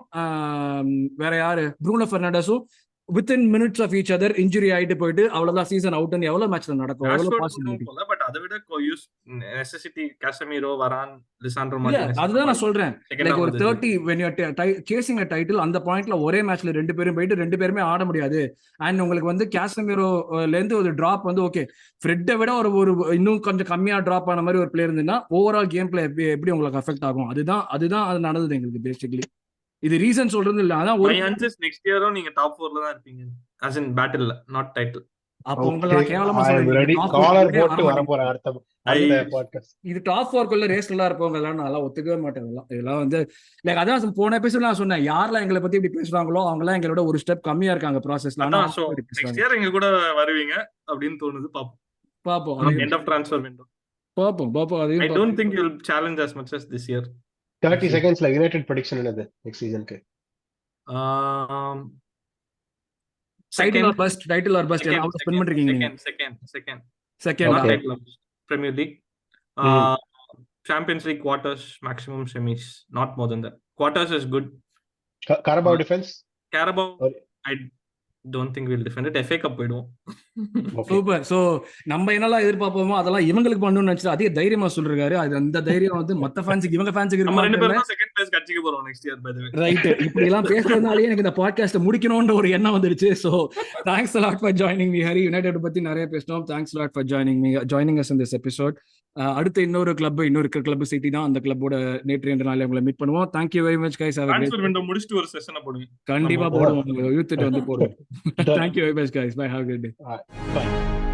வேற யாரு Bruno ஃபெர்னாண்டஸும் within minutes of each other injury ஆயிட்டு போயிட்டு அவ்வளவுதான் சீசன் அவுட்னு எவ்வளவு மேட்ச்ல நடக்கும். எவ்வளவு பாசிபிலிட்டி. பட் அதை விட யூஸ் நெசசிட்டி காசமிரோ, வரான், லிசாண்ட்ரோ மார்டினஸ். அதுதான் நான் சொல்றேன். லைக் ஒரு 30 when you are chasing a title, அந்த பாயிண்ட்ல ஒரே மேட்ச்ல ரெண்டு பேரும் போயிட்டு ரெண்டு பேருமே ஆட முடியாது. அண்ட் உங்களுக்கு வந்து காசமிரோல இருந்து ஒரு டிராப் வந்து ஓகே ஃப்ரெட்டை விட ஒரு இன்னும் கொஞ்சம் கம்மியா டிராப் ஆன மாதிரி ஒரு பிளேயர் இருந்ததுன்னா ஓவரால் கேம் பிளே எப்படி உங்களுக்கு அஃபெக்ட் ஆகும். அதுதான் அது நடந்தது எங்களுக்கு பேசிக்கலி. இது ரீசன் சொல்றது இல்ல. அதான் ஒரு நெக்ஸ்ட் இயரும் நீங்க டாப் 4ல தான் இருப்பீங்க as in battle not title. அப்ப உங்கள கேவலமா சொல்றீங்க. காலர் போட்டு வர போற அர்த்தம் அந்த பாட்காஸ்ட் இது டாப் 4 குள்ள ரேஸ்ல இருப்பவங்க எல்லாம் நான் ஒத்துக்கவே மாட்டேன். இதெல்லாம் வந்து லைக் அதான் போன எபிசோட்ல நான் சொன்னேன், யாரெல்லாம் எங்களை பத்தி இப்படி பேசுறாங்களோ அவங்க எல்லாம் எங்களோட ஒரு ஸ்டெப் கம்மியா இருக்காங்க ப்ராசஸ்ல. ஆனா நெக்ஸ்ட் இயர் எங்க கூட வருவீங்க அப்படின்னு தோணுது. பாப்போம் end of transfer window. பாப்போம் I don't think you'll challenge as much as this year. 30 secondsல யுனைட்டட் prediction என்னது நெக்ஸ்ட் சீசனுக்கு? டைட்டில் ஆர் பஸ்ட் எல்லாம் ஸ்பெண்ட் பண்றீங்க நீங்க. Second Premier league, Champions League quarters, maximum semis, not more then that. Quarters is good. Carabao defense? Carabao I don't think we'll defend it. FA Cup போய்டுவோம். Super. So நம்ம என்னெல்லாம் எதிர்பார்ப்போமோ அதெல்லாம் இவங்களுக்கு பண்ணணும்னு நினைச்சு அதே தைரியமா சொல்றாரு. அது அந்த தைரியம் வந்து மத்த ஃபேன்ஸ்க்கு இவங்க ஃபேன்ஸ்க்கு நம்ம ரெண்டு பேரும் செகண்ட் பிளேஸ் கட்சிக்கு போறோம் next year. By the way right. இப்படி எல்லாம் பேசுறதுனாலயே எனக்கு இந்த பாட்காஸ்ட் முடிக்கணும்ன்ற ஒரு எண்ணம் வந்துருச்சு. So thanks a lot for joining me Hari. United பத்தி நிறைய பேசணும். thanks a lot for joining us in this episode. அடுத்து இன்னொரு கிளப் சிட்டி தான். அந்த கிளப்போட நேற்று என்ற நாளே உங்களை மீட் பண்ணுவோம். thank you very much guys. Transfer window முடிச்சிட்டு ஒரு செஷனை போடுங்க. கண்டிப்பா போடுவோம். யூத் வந்து போடுவோம். thank you very much guys. Bye. Have a good day. Bye.